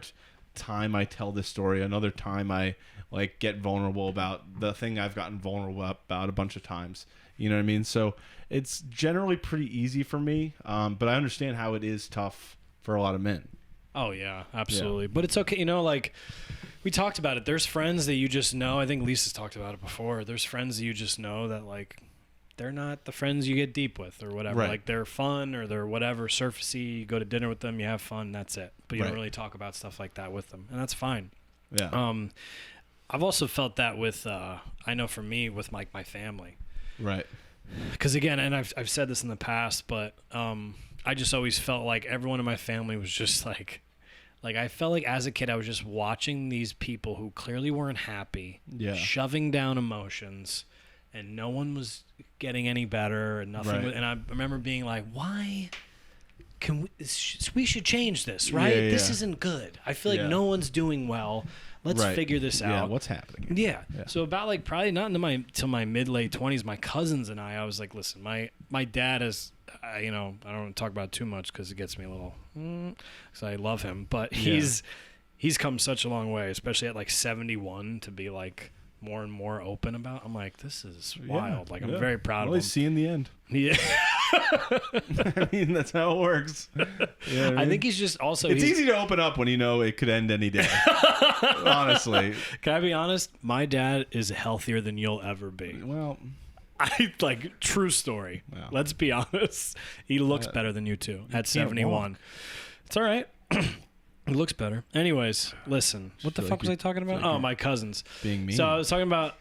time I tell this story? Another time I like get vulnerable about the thing I've gotten vulnerable about a bunch of times. You know what I mean? So it's generally pretty easy for me, but I understand how it is tough for a lot of men. Oh yeah, absolutely. But it's okay, like we talked about it. There's friends that you just know. I think Lisa's talked about it before. There's friends that you just know that like they're not the friends you get deep with or whatever. Right. Like they're fun or they're whatever, surfacey. You go to dinner with them, you have fun, that's it. But you Right. don't really talk about stuff like that with them, and that's fine. Yeah. I've also felt that with I know for me with my family. Right. Because again, and I've said this in the past, but I just always felt like everyone in my family was just like I felt like as a kid I was just watching these people who clearly weren't happy, Yeah. shoving down emotions, and no one was getting any better, and nothing. Right. Was, and I remember being like, why? We should change this, right? Yeah, This yeah. isn't good. I feel like Yeah. no one's doing well. Let's Right. figure this out. Yeah. What's happening? Yeah. Yeah. So about like probably not into till my mid late 20s, my cousins and I was like, listen, my dad is, I don't want to talk about it too much because it gets me a little, because I love him, but he's come such a long way, especially at like 71, to be like more and more open about. I'm like, this is wild. Like I'm very proud Well, of at least him. see in the end. Yeah. I mean, that's how it works. Yeah, I think he's just also. it's he's, easy to open up when you know it could end any day. Honestly. Can I be honest? My dad is healthier than you'll ever be. Well, I like true story. Wow. Let's be honest. He looks better than you too at 71. It's all right. He looks better. Anyways, listen. What the feel fuck like was you- I talking about? feel like Oh, my cousins. being mean. So I was talking about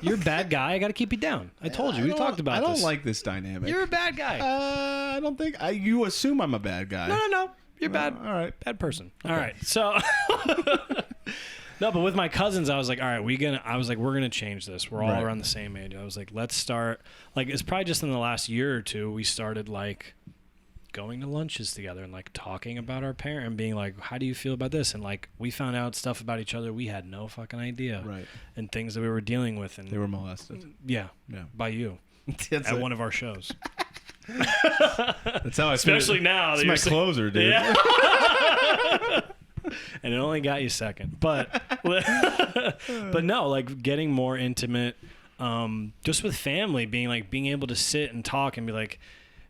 you're a bad guy. I got to keep you down. I told you. We talked about I don't this. like this dynamic. You're a bad guy. I don't think you assume I'm a bad guy. No. You're bad. All right. Bad person. All right. So no, but with my cousins, I was like, all right, we're gonna change this. We're all Right. around the same age. I was like, let's start. Like, it's probably just in the last year or two we started like going to lunches together and like talking about our parent and being like, how do you feel about this? And like we found out stuff about each other we had no fucking idea. Right. And things that we were dealing with, and They were molested. yeah, Yeah. by you That's at one of our shows. That's how I Especially feel. now that It's my you're saying- closer, dude. Yeah. And it only got you second, but no, like getting more intimate, just with family, being able to sit and talk and be like,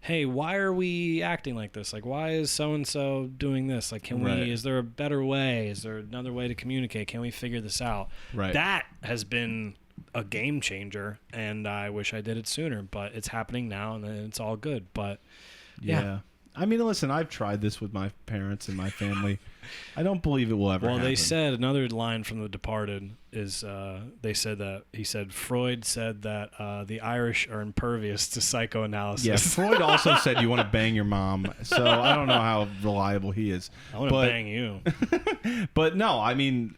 hey, why are we acting like this? Like, why is so-and-so doing this? Like, is there a better way? Is there another way to communicate? Can we figure this out? Right. That has been a game changer, and I wish I did it sooner, but it's happening now, and it's all good. But yeah. I mean, listen, I've tried this with my parents and my family. I don't believe it will ever happen. They said, another line from The Departed is, he said Freud said that the Irish are impervious to psychoanalysis. Yeah, Freud also said you want to bang your mom, so I don't know how reliable he is. I want to bang you. But no, I mean,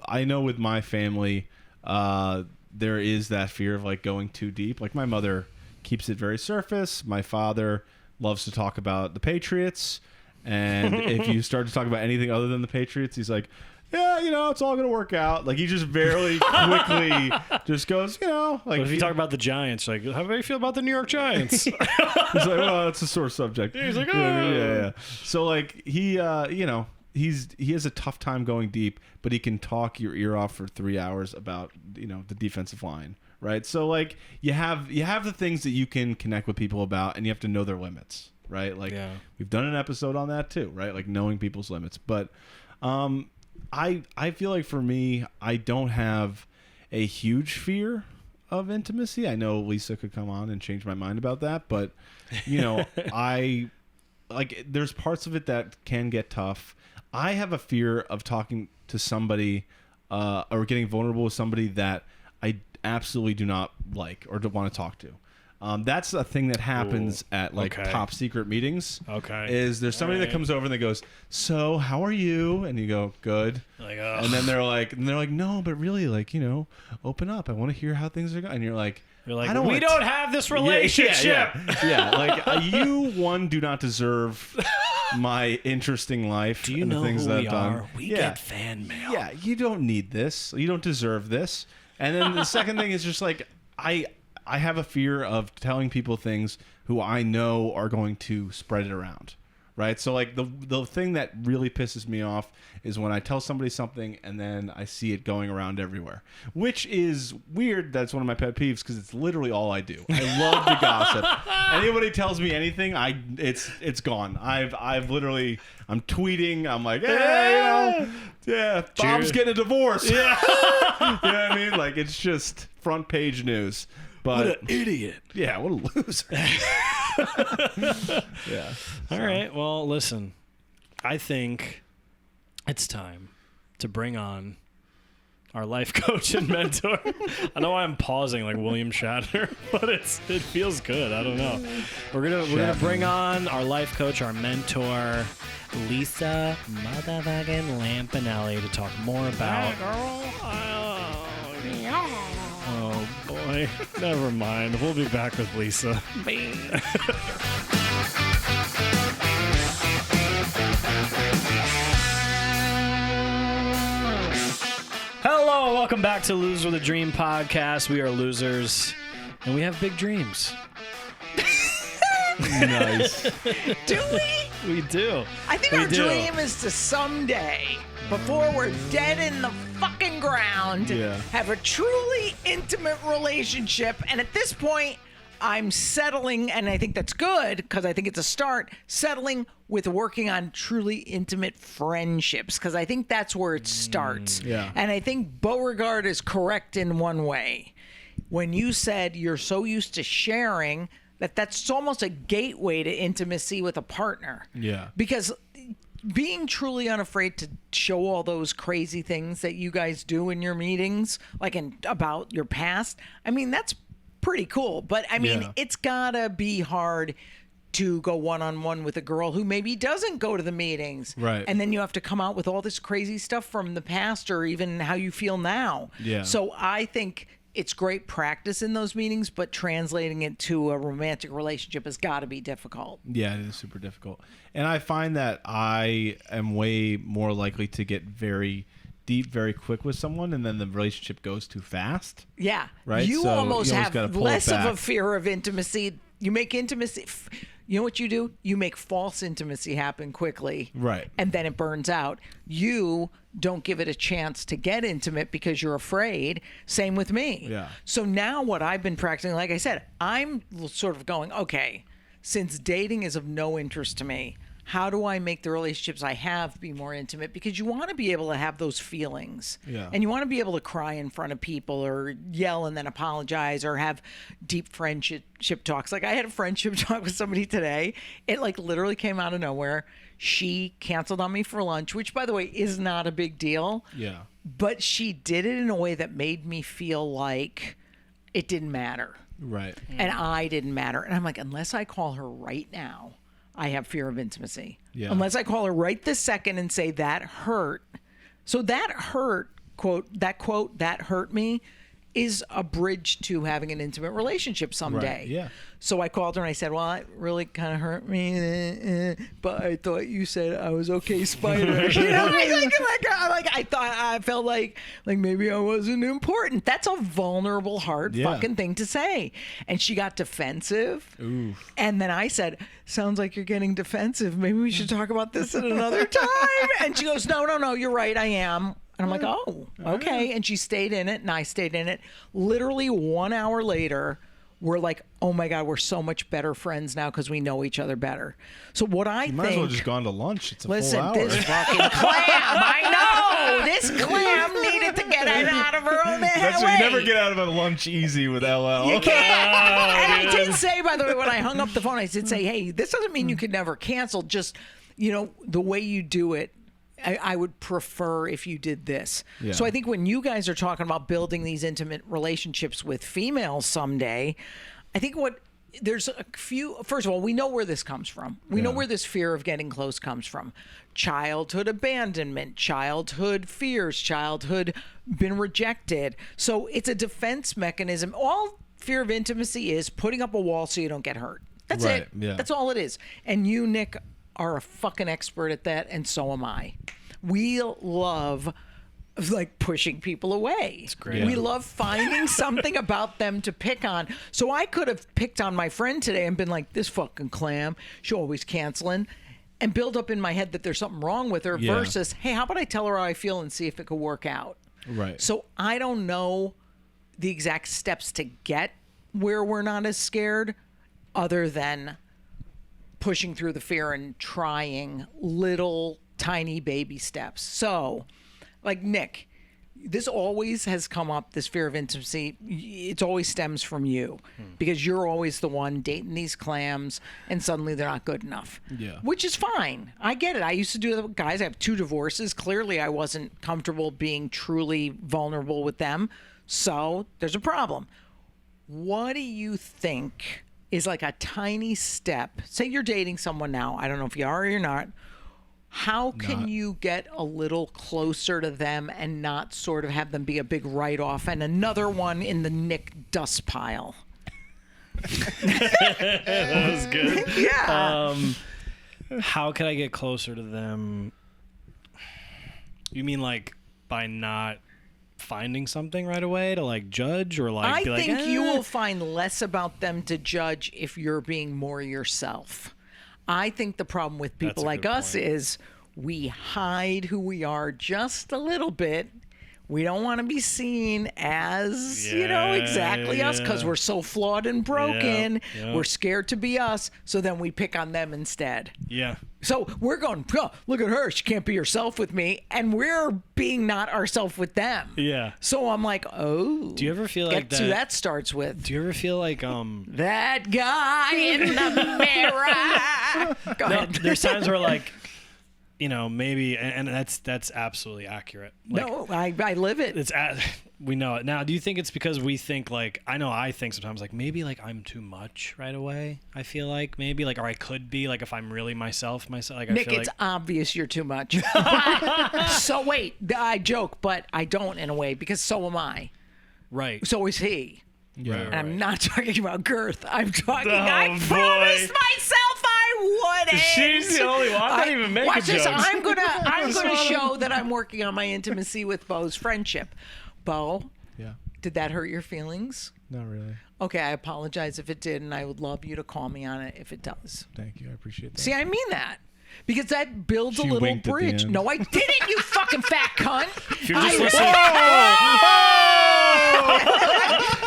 I know with my family, there is that fear of like going too deep. Like my mother keeps it very surface. My father loves to talk about the Patriots, and if you start to talk about anything other than the Patriots, he's like, yeah, it's all gonna work out. Like he just very quickly just goes, like. But if you talk about the Giants, like, how do you feel about the New York Giants? He's like, well, that's a sore subject. He's like, yeah. So like he has a tough time going deep, but he can talk your ear off for 3 hours about the defensive line. Right. So like you have the things that you can connect with people about, and you have to know their limits. Right. Like we've done an episode on that too. Right. Like knowing people's limits. But I feel like for me, I don't have a huge fear of intimacy. I know Lisa could come on and change my mind about that. But, I like there's parts of it that can get tough. I have a fear of talking to somebody or getting vulnerable with somebody that I absolutely do not like or don't want to talk to. That's a thing that happens at like top secret meetings. Okay. Is there's somebody that comes over and they goes, so how are you? And you go, good. Like, and then they're like, no, but really, like, open up. I want to hear how things are going. And you're like, we don't have this relationship. Yeah. Like you, do not deserve my interesting life. Do you and know the things who that we I've done. are? We get fan mail. Yeah, you don't need this. You don't deserve this. And then the second thing is just like I have a fear of telling people things who I know are going to spread it around. Right? So like the thing that really pisses me off is when I tell somebody something and then I see it going around everywhere. Which is weird. That's one of my pet peeves because it's literally all I do. I love to gossip. Anybody tells me anything, it's gone. I've literally I'm tweeting, I'm like, hey, Bob's getting a divorce. Yeah. You know what I mean? Like it's just front page news. But what an idiot. Yeah, what a loser. Yeah. All right. Well, listen, I think it's time to bring on our life coach and mentor. I know I'm pausing like William Shatner, but it feels good. I don't know. We're gonna bring on our life coach, our mentor, Lisa motherfucking Lampanelli, to talk more about. Oh boy, never mind. We'll be back with Lisa. Hello, welcome back to Loser with a Dream podcast. We are losers, and we have big dreams. Nice. Do we? We do. I think our dream is to someday, before we're dead in the fucking ground, have a truly intimate relationship. And at this point, I'm settling, and I think that's good because I think it's a start, settling with working on truly intimate friendships because I think that's where it starts. And I think Beauregard is correct in one way. When you said you're so used to sharing that's almost a gateway to intimacy with a partner. Yeah. Because being truly unafraid to show all those crazy things that you guys do in your meetings, like about your past, I mean, that's pretty cool. But I mean, it's gotta be hard to go one-on-one with a girl who maybe doesn't go to the meetings. Right. And then you have to come out with all this crazy stuff from the past or even how you feel now. Yeah. So I think it's great practice in those meetings, but translating it to a romantic relationship has got to be difficult. Yeah, it is super difficult. And I find that I am way more likely to get very deep very quick with someone, and then the relationship goes too fast. Yeah. Right? You So almost you always have gotta pull it less of a back. fear of intimacy. You make intimacy... You know what you do? You make false intimacy happen quickly. Right. And then it burns out. You don't give it a chance to get intimate because you're afraid. Same with me. Yeah. So now what I've been practicing, like I said, I'm sort of going, okay, since dating is of no interest to me, how do I make the relationships I have be more intimate? Because you want to be able to have those feelings. Yeah. And you want to be able to cry in front of people or yell and then apologize or have deep friendship talks. Like I had a friendship talk with somebody today. It like literally came out of nowhere. She canceled on me for lunch, which by the way is not a big deal. Yeah. But she did it in a way that made me feel like it didn't matter. Right. And I didn't matter. And I'm like, unless I call her right now, I have fear of intimacy. Yeah. Unless I call her right this second and say that hurt. So that hurt, that hurt me is a bridge to having an intimate relationship someday. Right. Yeah. So I called her and I said, well, it really kind of hurt me, but I thought you said I was okay, Spider. You know, I felt like maybe I wasn't important. That's a vulnerable, hard fucking thing to say. And she got defensive. Oof. And then I said, sounds like you're getting defensive. Maybe we should talk about this at another time. And she goes, no, you're right, I am. And I'm like, oh, okay. And she stayed in it, and I stayed in it. Literally 1 hour later, we're like, oh my God, we're so much better friends now because we know each other better. So what I think... Might as well just gone to lunch. It's a listen, full hour. this fucking clam, I know! This clam needed to get out of her own head. That's why you never get out of a lunch easy with LL. You can't. And I did say, by the way, when I hung up the phone, I did say, hey, this doesn't mean you could never cancel. Just, the way you do it, I would prefer if you did this. Yeah. So I think when you guys are talking about building these intimate relationships with females someday, I think there's a few, first of all, we know where this comes from. We know where this fear of getting close comes from. Childhood abandonment, childhood fears, childhood been rejected. So it's a defense mechanism. All fear of intimacy is putting up a wall so you don't get hurt. That's Right, it. yeah. That's all it is. And you, Nick, are a fucking expert at that, and so am I. We love pushing people away. It's great. We love finding something about them to pick on. So I could have picked on my friend today and been like, this fucking clam, she's always canceling, and build up in my head that there's something wrong with her versus, hey, how about I tell her how I feel and see if it could work out? Right. So I don't know the exact steps to get where we're not as scared other than pushing through the fear and trying little tiny baby steps. So, like Nick, this always has come up, this fear of intimacy. It always stems from you because you're always the one dating these clams and suddenly they're not good enough. Yeah. Which is fine. I get it. I used to do that with guys. I have 2 divorces. Clearly, I wasn't comfortable being truly vulnerable with them. So there's a problem. What do you think is like a tiny step? Say you're dating someone now. I don't know if you are or you're not. How can you get a little closer to them and not sort of have them be a big write-off and another one in the Nick dust pile? That was good. Yeah. How can I get closer to them? You mean like by not finding something right away to judge or I be think like, you will find less about them to judge if you're being more yourself. I think the problem with people That's a like good us point. is we hide who we are just a little bit. We don't want to be seen as, exactly us because we're so flawed and broken. Yeah. We're scared to be us. So then we pick on them instead. yeah. So we're going, oh, look at her. She can't be herself with me. And we're being not ourselves with them. Yeah. So I'm like, oh. Do you ever feel like Guess who that starts with? Do you ever feel like That guy in the mirror. Go no, ahead. there's times where maybe and that's absolutely accurate. No, I live it. We know it. Now, do you think it's because we think I think sometimes maybe I'm too much right away? I feel like maybe or I could be if I'm really myself. Nick, I feel it's obvious you're too much. So wait, I joke, but I don't in a way because so am I. right. So is he. Yeah. And I'm not talking about girth. I'm talking. Oh, I boy. promised myself I wouldn't. She's the only one. I didn't even make watch a this. joke. I'm gonna show that I'm working on my intimacy with Bo's friendship. Bo, Yeah. did that hurt your feelings? Not really. Okay, I apologize if it did, and I would love you to call me on it if it does. Thank you. I appreciate that. See, I mean that. Because that builds a She little winked at the bridge. end. No, I didn't, you fucking fat cunt. If you're just I- listening,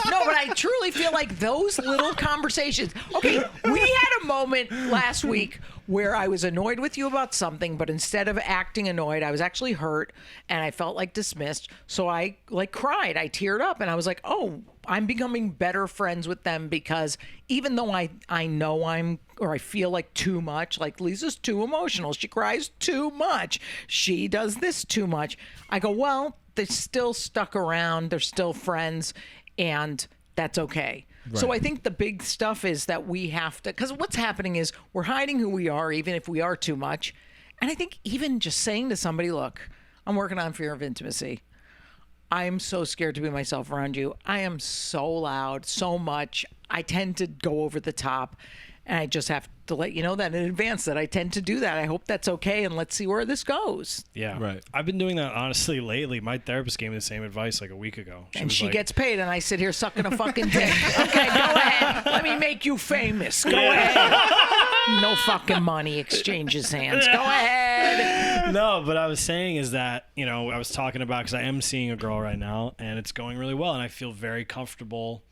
No, but I truly feel like those little conversations. Okay, we had a moment last week where I was annoyed with you about something, but instead of acting annoyed, I was actually hurt and I felt like dismissed. So I like cried. I teared up and I was like, oh, I'm becoming better friends with them because even though I know I feel like too much, like Lisa's too emotional. She cries too much. She does this too much. I go, well, they're still stuck around. They're still friends and that's okay. Right. So I think the big stuff is that we have to, because what's happening is we're hiding who we are, even if we are too much. And I think even just saying to somebody, look, I'm working on fear of intimacy. I'm so scared to be myself around you. I am so loud, so much. I tend to go over the top. And I just have to let you know that in advance that I tend to do that. I hope that's okay, and let's see where this goes. Yeah. Right. I've been doing that, honestly, lately. My therapist gave me the same advice like a week ago. She gets paid, and I sit here sucking a fucking dick. Okay, go ahead. Let me make you famous. Go ahead. No fucking money exchanges hands. Go ahead. No, but I was saying is that, I was talking about, because I am seeing a girl right now, and it's going really well, and I feel very comfortable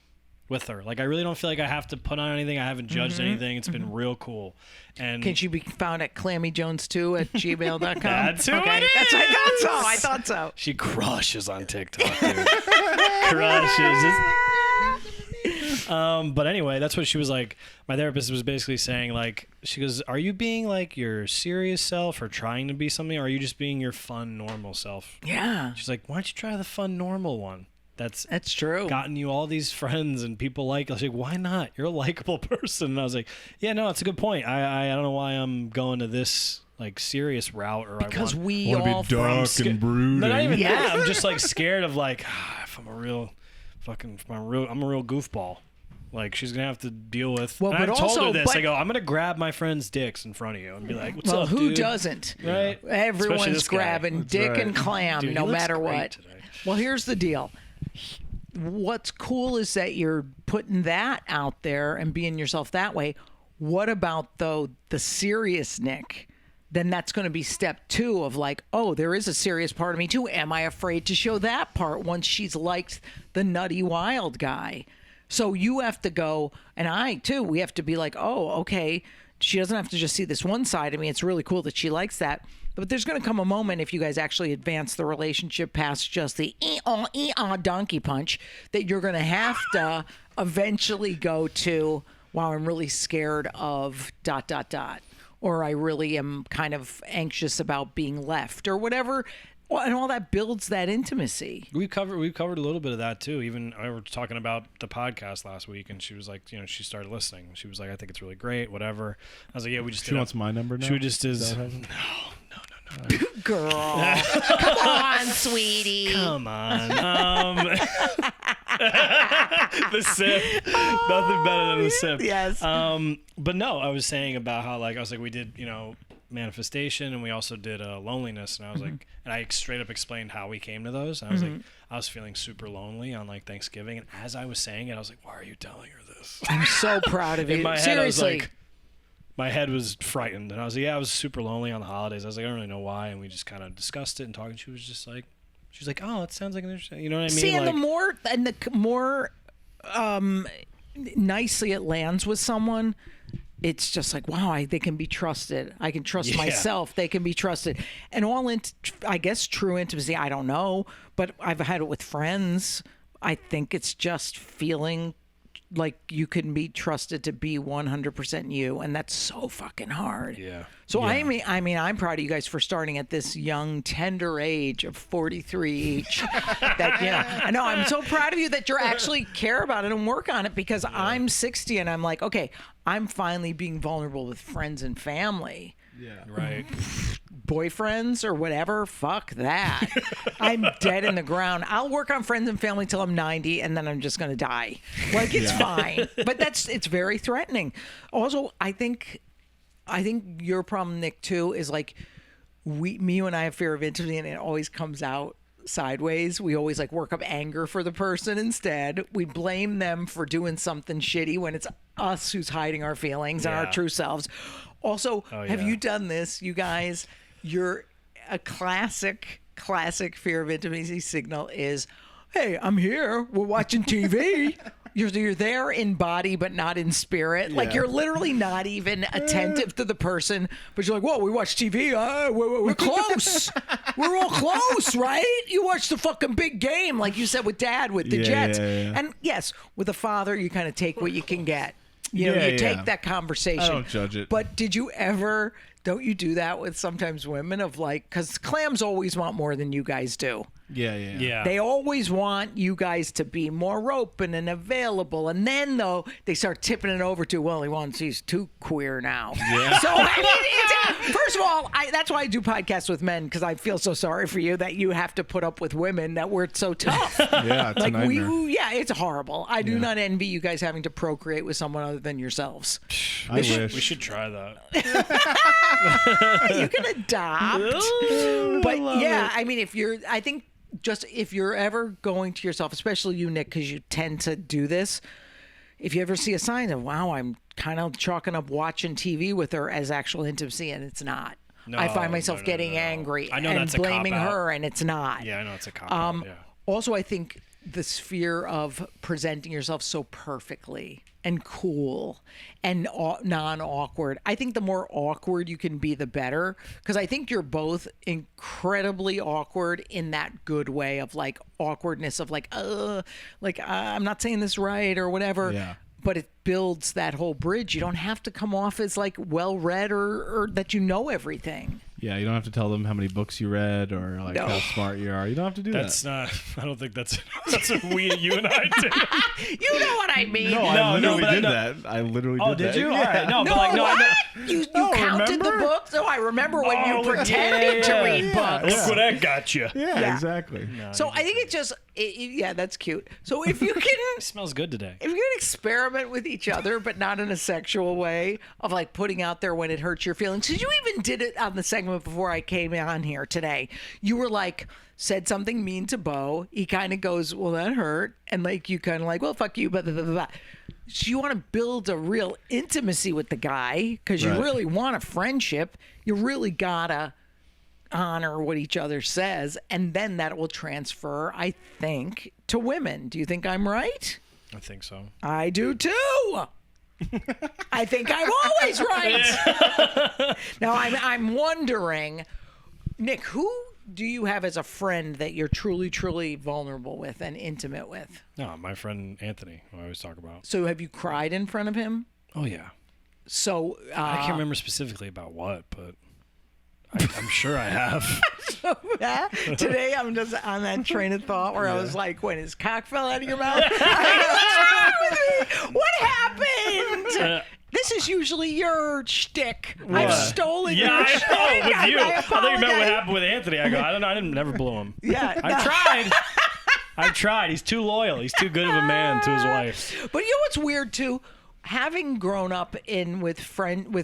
with her. Like, I really don't feel like I have to put on anything. I haven't judged anything. It's been real cool. And can she be found at clammyjones2@gmail.com? That's who it is. I thought so. She crushes on TikTok, dude. Crushes. But anyway, that's what she was like. My therapist was basically saying, like, she goes, are you being like your serious self or trying to be something? Or are you just being your fun, normal self? Yeah. She's like, why don't you try the fun, normal one? That's true. Gotten you all these friends and people like. I was like, why not? You're a likable person. And I was like, yeah, no, it's a good point. I don't know why I'm going to this like serious route or because I want to be dark and brooding. No, not even that. I'm just like scared of like if I'm a real goofball. Like she's gonna have to deal with. Well, and but I told also, her this. I go, I'm gonna grab my friend's dicks in front of you and be like, "What's up, who dude?" doesn't? Right? Everyone's grabbing dick and clam, dude, no he looks matter great what. today. Well, here's the deal. What's cool is that you're putting that out there and being yourself that way. What about though the serious Nick? Then that's going to be step 2 of like, oh, there is a serious part of me too. Am I afraid to show that part once she's liked the nutty wild guy? So you have to go, and I too, we have to be like, oh, okay, she doesn't have to just see this one side of me. It's really cool that she likes that. But there's going to come a moment if you guys actually advance the relationship past just the donkey punch that you're going to have to eventually go to, wow, I'm really scared of ... or I really am kind of anxious about being left or whatever. Well, and all that builds that intimacy. We covered a little bit of that too. Even I were talking about the podcast last week, and she was like, she started listening. She was like, I think it's really great, whatever. I was like, yeah, we just. She wants my number now. She just is. No. Girl, come on, sweetie. Come on. The sip. Nothing better than the sip. Yes. But no, I was saying about how like I was like we did manifestation and we also did loneliness, and I was like, and I straight up explained how we came to those. And I was like, I was feeling super lonely on like Thanksgiving, and as I was saying it, I was like, why are you telling her this? I'm so proud of you. In my head, Seriously. I was like, my head was frightened, and I was like, yeah, I was super lonely on the holidays. I was like, I don't really know why, and we just kind of discussed it and talked, and she was just like, she's like, oh, it sounds like an interesting, you know what I mean? See, and like, the more nicely it lands with someone, it's just like, wow, they can be trusted. I can trust myself. They can be trusted. And I guess true intimacy, I don't know, but I've had it with friends. I think it's just feeling like you can be trusted to be 100% you, and that's so fucking hard. Yeah. So I mean, I'm proud of you guys for starting at this young, tender age of 43 each. I know I'm so proud of you that you actually care about it and work on it, because I'm 60 and I'm like, okay, I'm finally being vulnerable with friends and family. Yeah. Right. Boyfriends or whatever, fuck that. I'm dead in the ground. I'll work on friends and family till I'm 90, and then I'm just gonna die. Like, it's fine, but it's very threatening. Also, I think your problem, Nick, too, is like you and I have fear of intimacy, and it always comes out sideways. We always like work up anger for the person instead. We blame them for doing something shitty when it's us who's hiding our feelings and our true selves. Also, have you done this, you guys? You're a classic fear of intimacy signal is, hey, I'm here. We're watching TV. You're there in body, but not in spirit. Like, you're literally not even attentive to the person, but you're like, whoa, we watch TV. We're close. We're all close, right? You watch the fucking big game, like you said with Dad with the Jets. And yes, with a father, you kind of take what you can get. You know, you take that conversation. I don't judge it. But did you ever, don't you do that with sometimes women of like, because clams always want more than you guys do. Yeah. They always want you guys to be more open and available. And then, though, they start tipping it over to, well, he's too queer now. Yeah. So, I mean, first of all, that's why I do podcasts with men, because I feel so sorry for you that you have to put up with women that we're so tough. Yeah, it's like a nightmare. it's horrible. I do not envy you guys having to procreate with someone other than yourselves. I wish. We should try that. You can adopt. But yeah, I mean, I think just if you're ever going to yourself, especially you, Nick, because you tend to do this, if you ever see a sign of, wow, I'm kind of chalking up watching TV with her as actual intimacy, and it's not. No, I find myself getting angry and blaming her, and it's not. Yeah, I know it's a cop-out. Also, I think this fear of presenting yourself so perfectly and cool and non-awkward. I think the more awkward you can be, the better. Because I think you're both incredibly awkward in that good way of like awkwardness of like, I'm not saying this right or whatever. Yeah. But it builds that whole bridge. You don't have to come off as like well-read or that you know everything. Yeah, you don't have to tell them how many books you read or like how smart you are. You don't have to do that. That's not. I don't think that's what you and I do. You know what I mean? No, I literally did that. I literally did that. Oh, did you? Yeah. All right. No, No, but like, no, what? I know. You counted remember? the books? Oh, I remember when you pretended to read books. Look where that got you. Yeah, exactly. So I think yeah, that's cute. So if you can, It smells good today. if you can experiment with each other, but not in a sexual way, of like putting out there when it hurts your feelings. Because you even did it on the segment before I came on here today. You were like, said something mean to Bo. He kind of goes, well, that hurt. And like, you kind of like, well, fuck you, blah, blah, blah, blah. So you want to build a real intimacy with the guy because you really want a friendship. You really gotta honor what each other says, and then that will transfer, I think, to women. Do you think I'm right? I think so. I do too. I think I'm always right. Now I'm wondering, Nick, who do you have as a friend that you're truly, truly vulnerable with and intimate with? No, my friend Anthony, who I always talk about. So have you cried in front of him? Oh yeah. So I can't remember specifically about what, but I'm sure I have. Today I'm just on that train of thought where I was like, when his cock fell out of your mouth, what's wrong with me? What happened? This is usually your shtick. I've stolen your shtick. I know, with you. I I thought you meant what apologize. happened with Anthony. I go, I don't know. I didn't never blow him. Yeah, I tried. I tried. He's too loyal. He's too good of a man to his wife. But you know what's weird too? Having grown up with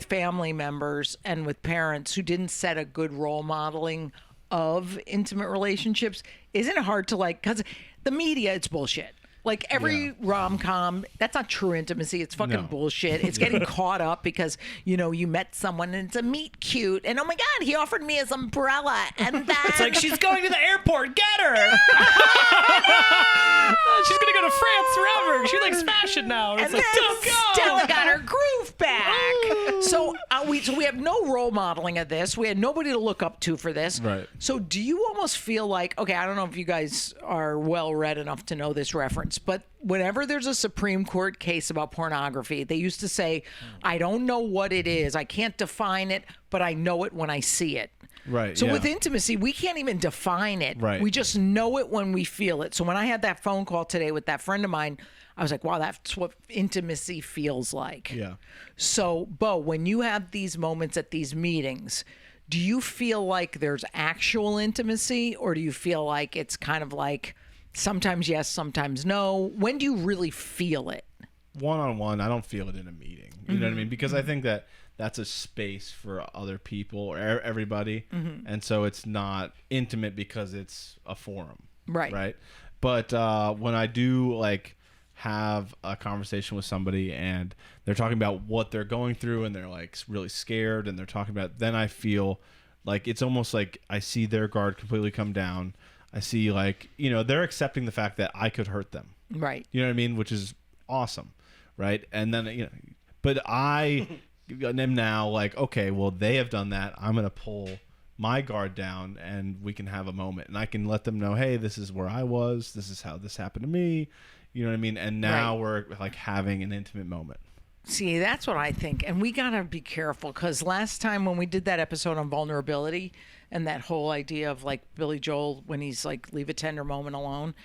family members and with parents who didn't set a good role modeling of intimate relationships, isn't it hard to like, because the media, it's bullshit. Like every rom-com, that's not true intimacy. It's fucking bullshit. It's getting caught up because, you know, you met someone and it's a meet cute. And oh my God, he offered me his umbrella. And then... It's like, she's going to the airport. Get her. She's going to go to France forever. She likes fashion now. And it's like, don't go. Stella got her groove back. So we have no role modeling of this. We had nobody to look up to for this. Right. So do you almost feel like, okay, I don't know if you guys are well read enough to know this reference, but whenever there's a Supreme Court case about pornography, they used to say, I don't know what it is. I can't define it, but I know it when I see it. Right. So with intimacy, we can't even define it. Right. We just know it when we feel it. So when I had that phone call today with that friend of mine, I was like, wow, that's what intimacy feels like. Yeah. So, Bo, when you have these moments at these meetings, do you feel like there's actual intimacy, or do you feel like it's kind of like sometimes yes, sometimes no? When do you really feel it? One-on-one, I don't feel it in a meeting. You know what I mean? Because I think that that's a space for other people or everybody. And so it's not intimate because it's a forum. Right. But when I do like have a conversation with somebody and they're talking about what they're going through and they're like really scared and they're talking about, then I feel like it's almost like I see their guard completely come down. I see like, they're accepting the fact that I could hurt them. Right. You know what I mean? Which is awesome. Right. And then, but I am now like, okay, well, they have done that. I'm going to pull my guard down and we can have a moment, and I can let them know, hey, this is where I was. This is how this happened to me. You know what I mean? And now we're like having an intimate moment. See, that's what I think. And we got to be careful, because last time when we did that episode on vulnerability and that whole idea of like Billy Joel, when he's like, leave a tender moment alone,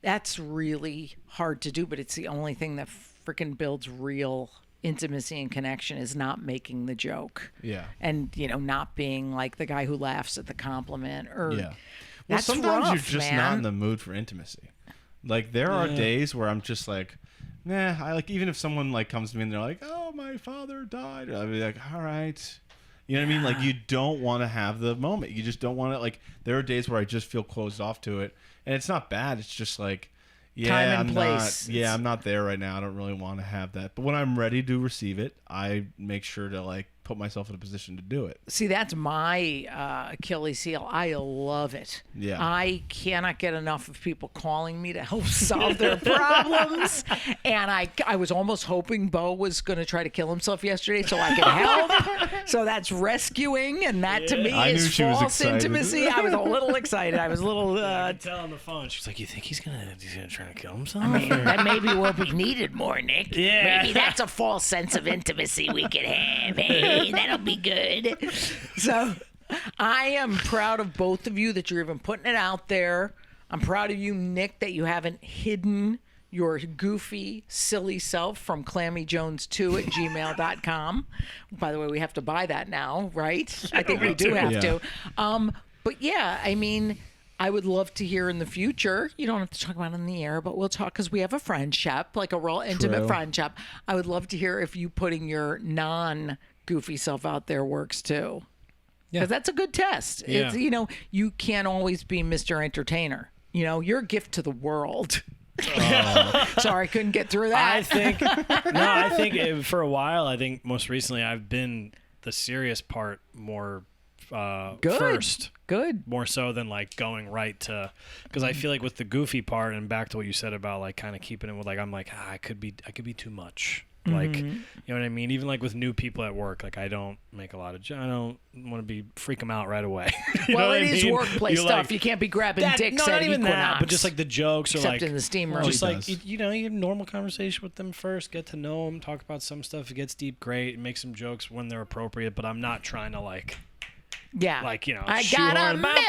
that's really hard to do, but it's the only thing that freaking builds real intimacy and connection, is not making the joke. Yeah. And, not being like the guy who laughs at the compliment or Well, that's sometimes rough, you're just man. not in the mood for intimacy. Like there are days where I'm just like, nah, I like, even if someone like comes to me and they're like, oh, my father died, I'll be like, all right. You know what I mean? Like you don't want to have the moment. You just don't want to, like, there are days where I just feel closed off to it, and it's not bad. It's just like, Time and place. I'm not there right now. I don't really want to have that. But when I'm ready to receive it, I make sure to like put myself in a position to do it. See, that's my Achilles heel. I love it. Yeah. I cannot get enough of people calling me to help solve their problems. And I was almost hoping Bo was going to try to kill himself yesterday so I could help. So that's rescuing, and that to me I knew is she was false excited. intimacy. I was a little excited. I was a little... I could tell on the phone. She's like, "You think he's gonna try to kill himself?" I mean, that maybe what we needed more, Nick. Yeah. Maybe that's a false sense of intimacy we could have. Hey, that'll be good. So I am proud of both of you that you're even putting it out there. I'm proud of you, Nick, that you haven't hidden your goofy, silly self from clammyjones2@gmail.com. By the way, we have to buy that now, right? I think we do have to. But yeah, I mean, I would love to hear in the future. You don't have to talk about it on the air, but we'll talk, because we have a friendship, like a real intimate True. friendship. I would love to hear if you putting your non-goofy self out there works too. Because that's a good test. Yeah. It's, you can't always be Mr. Entertainer. You're a gift to the world. Sorry, I couldn't get through that. I think for a while, I think most recently I've been the serious part more Good. first. Good. More so than like going right to, because I feel like with the goofy part, and back to what you said about like kind of keeping it with like, I'm like, I could be too much. Like, you know what I mean? Even like with new people at work, like I don't make a lot of, I don't want to freak them out right away. You know Well, what it I is mean? workplace You're stuff. like, You can't be grabbing dicks no, at not even Equinox. that, but just like the jokes, or Except like in the steam room. just He like does. you have normal conversation with them first, get to know them, talk about some stuff. It gets deep, great, make some jokes when they're appropriate. But I'm not trying to like Yeah. I got a shoehorn- million.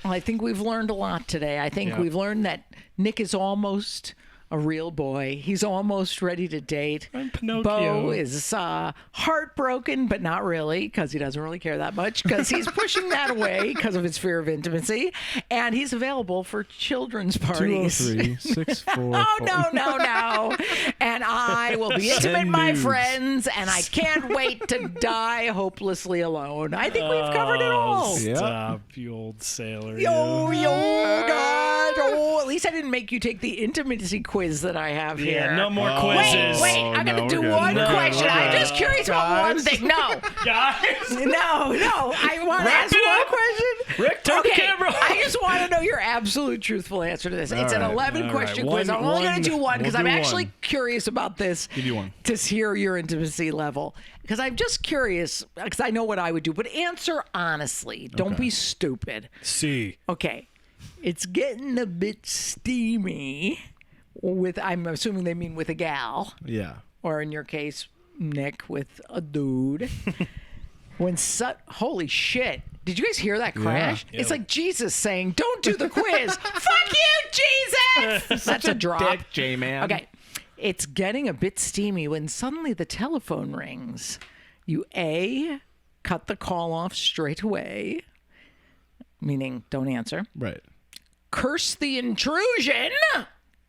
Well, I think we've learned a lot today. I think we've learned that Nick is almost a real boy. He's almost ready to date. I'm Pinocchio. Bo is heartbroken, but not really, because he doesn't really care that much, because he's pushing that away because of his fear of intimacy. And he's available for children's parties. 203-644. Oh, no. And I will be intimate, Send my nudes. friends, and I can't wait to die hopelessly alone. I think we've covered it all. Yeah. Stop, you old sailor. Yo, God. Oh, at least I didn't make you take the intimacy quiz that I have here. Yeah, no more Oh. quizzes. Wait, I'm no, going to do we're good. one No, question. we're I'm good. just curious about one thing. No. Guys, No. I want to Wrap ask it one up. question. Rick, turn the camera off. I just want to know your absolute truthful answer to this. It's an right. 11 All question right. quiz. I'm only going to do one because We'll I'm do actually one. curious about this. Give you one. To hear your intimacy level. Because I'm just curious, because I know what I would do, but answer honestly. Don't be stupid. C. Okay. It's getting a bit steamy with, I'm assuming they mean with a gal, Yeah. or in your case, Nick, with a dude. Holy shit. Did you guys hear that crash? Yeah. It's like Jesus saying, don't do the quiz. Fuck you, Jesus. That's a drop. Dick, J-Man. Okay. It's getting a bit steamy when suddenly the telephone rings. You A, cut the call off straight away, meaning don't answer. Right. Curse the intrusion.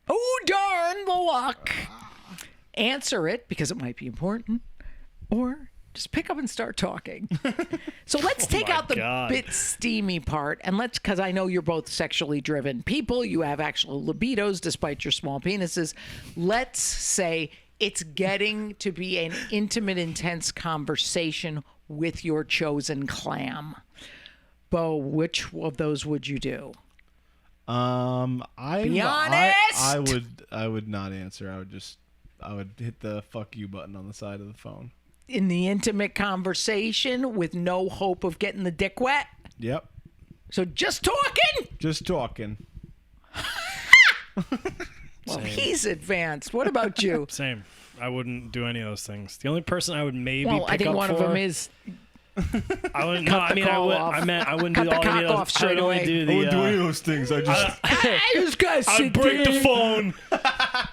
Oh, darn the luck. Answer it because it might be important, or just pick up and start talking. So let's take my out the God. bit steamy part, and because I know you're both sexually driven people, you have actual libidos despite your small penises. Let's say it's getting to be an intimate, intense conversation with your chosen clam. Bo, which of those would you do? Be honest. I would not answer. I would hit the fuck you button on the side of the phone. In the intimate conversation with no hope of getting the dick wet? Yep. So just talking? Just talking. Well, he's advanced. What about you? Same. I wouldn't do any of those things. The only person I would maybe Well, pick I think up one for, of them is I wouldn't. No, I mean, I call would. off. I meant I wouldn't Cut do the all cock any of those. off straight I would only away. do the. I wouldn't do any of those things. I just. this guy's I'd break the phone,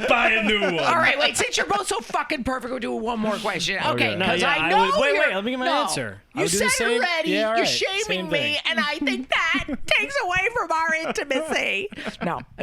buy a new one. All right, wait. Since you're both so fucking perfect, we'll do one more question. Okay, Okay. because No, yeah, I I know would- wait, you're- let me get my no. answer. I You would do said the same- already. yeah, all You're right, shaming same me, thing. and I think that takes away from our intimacy.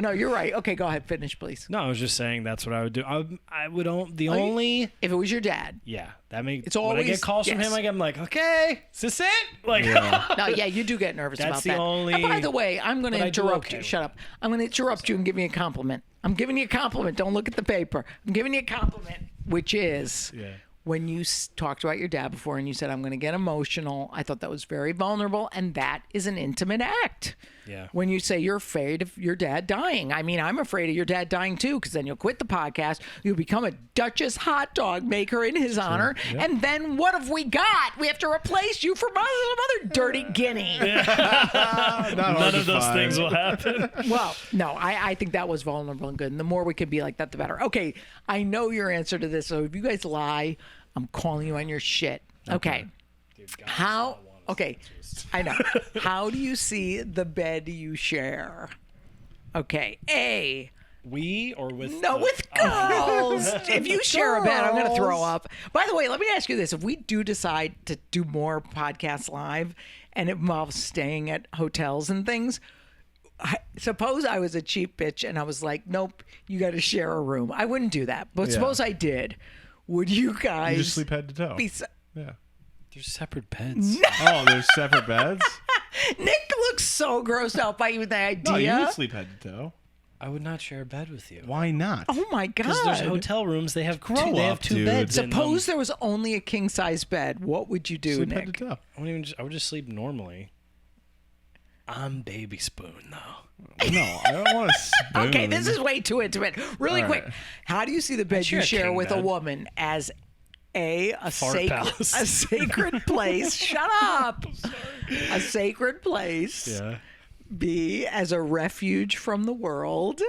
No, you're right. Okay, go ahead. Finish, please. No, I was just saying that's what I would do. I would the only. If it was your dad. Yeah, that makes. It's when I always- get calls from yes. him, I'm like, okay, is this it? Like, No, yeah, you do get nervous That's about the that. only- And by the way, I'm going to but I do interrupt okay you. with Shut up. I'm going to interrupt you and give you a compliment. I'm giving you a compliment. Don't look at the paper. I'm giving you a compliment, which is Yeah. when you talked about your dad before and you said, I'm going to get emotional. I thought that was very vulnerable, and that is an intimate act. Yeah. When you say you're afraid of your dad dying. I mean, I'm afraid of your dad dying too, because then you'll quit the podcast. You'll become a Duchess hot dog maker in his honor. Yep. And then what have we got? We have to replace you for some other dirty guinea. None of those things will happen. Well, no, I think that was vulnerable and good. And the more we could be like that, the better. Okay, I know your answer to this. So if you guys lie, I'm calling you on your shit. Okay. How? Okay, I know. How do you see the bed you share? Okay, A. We or with No, the- with girls. If you share a bed, I'm going to throw up. By the way, let me ask you this. If we do decide to do more podcasts live and it involves staying at hotels and things, suppose I was a cheap bitch and I was like, nope, you got to share a room. I wouldn't do that. But Yeah. suppose I did. Would you guys You just sleep head to toe. be... Yeah. There's separate beds. Oh, there's separate beds? Nick looks so grossed out by even the idea. No, you would sleep head to toe. I would not share a bed with you. Why not? Oh my God. Because there's hotel rooms. They have two. They have up, two dude. beds. in them. Suppose there was only a king size bed. What would you do, Sleep Nick? head to toe. I would just sleep normally. I'm baby spoon though. No, I don't want to spoon. Okay, this is way too intimate. Really All quick, right. how do you see the bed share you a share king with a bed. woman as a Fart palace. a sacred place? Shut up. A sacred place. Yeah. B, as a refuge from the world.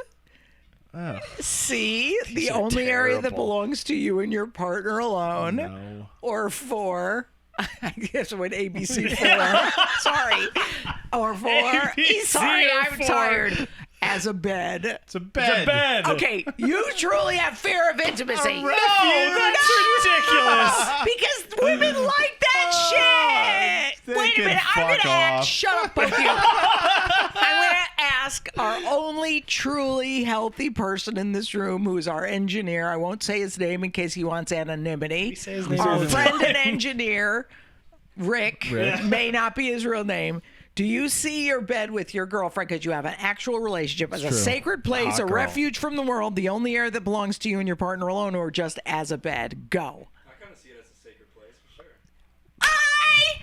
Oh, C, the are only area that terrible. belongs to you and your partner alone. no. Or 4, I guess what ABC 4. Sorry. Or 4. ABC Sorry, or I'm 4. tired. As a bed. It's a bed. It's a bed. Okay, you truly have fear of intimacy. No, that's ridiculous. Because women like that shit. they Wait a can minute, I'm fuck gonna ask. off. Shut up, both of you. I'm gonna ask our only truly healthy person in this room, who is our engineer. I won't say his name in case he wants anonymity. say his name Our anyway. friend and engineer, Rick, may not be his real name. Do you see your bed with your girlfriend, because you have an actual relationship, as a true. sacred place, Hot a girl. refuge from the world, the only area that belongs to you and your partner alone, or just as a bed? Go. I kind of see it as a sacred place for sure. I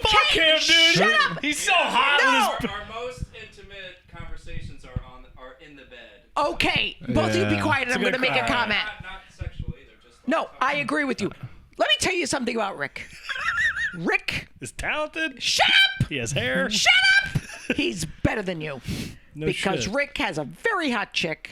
Fuck him, dude. Shut up. He's so hot. with his- Our most intimate conversations are in the bed. Okay, both of you be Yeah. quiet, and I'm a going to good make a cry. comment. Not sexual either. Just like No, I agree with you. Let me tell you something about Rick. Rick, Is talented. shut up! He has hair. Shut up! He's better than you. No Because shit. Rick has a very hot chick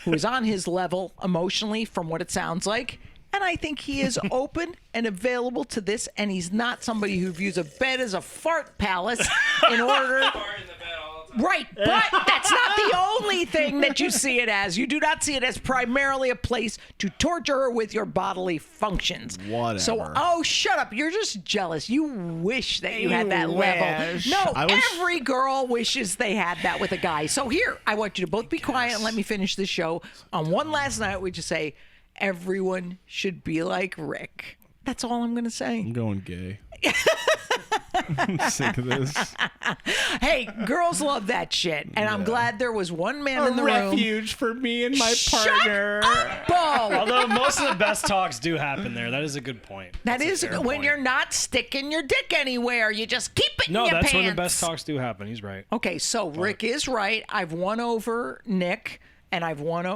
who is on his level emotionally, from what it sounds like. And I think he is open and available to this, and he's not somebody who views a bed as a fart palace in order. fart in the bed all the time. Right, but that's not the only thing that you see it as. You do not see it as primarily a place to torture her with your bodily functions. Whatever. So, oh, shut up. You're just jealous. You wish that you had that level. wish. No, I wish- every girl wishes they had that with a guy. So here, I want you to both be quiet and let me finish this show. On one last night, we just say, everyone should be like Rick. That's all I'm going to say. I'm going gay. I'm sick of this. Hey, girls love that shit. And I'm glad there was one man in the room. for me and my Shut up, Bo! Although Most of the best talks do happen there. That is a good point. That That's a is fair when point. you're not sticking your dick anywhere. You just keep it No, in your that's pants. when the best talks do happen. He's right. Okay, so Rick is right. I've won over Nick, and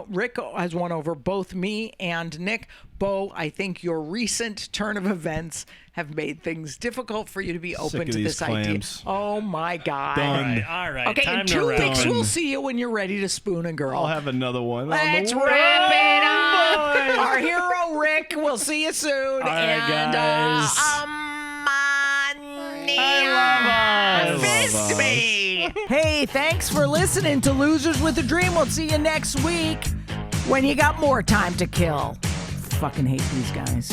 Rick has won over both me and Nick. Bo, I think your recent turn of events have made things difficult for you to be open of to these this idea. clams. Oh my God. Done. All right. Okay, Time in to 2 wrap. weeks Done. we'll see you when you're ready to spoon a girl. I'll have another one. Let's on the wrap it up. boy. Our hero Rick. We'll see you soon. All right, and guys. I love Fist us. me. Hey, thanks for listening to Losers with a Dream. We'll see you next week when you got more time to kill. Fucking hate these guys.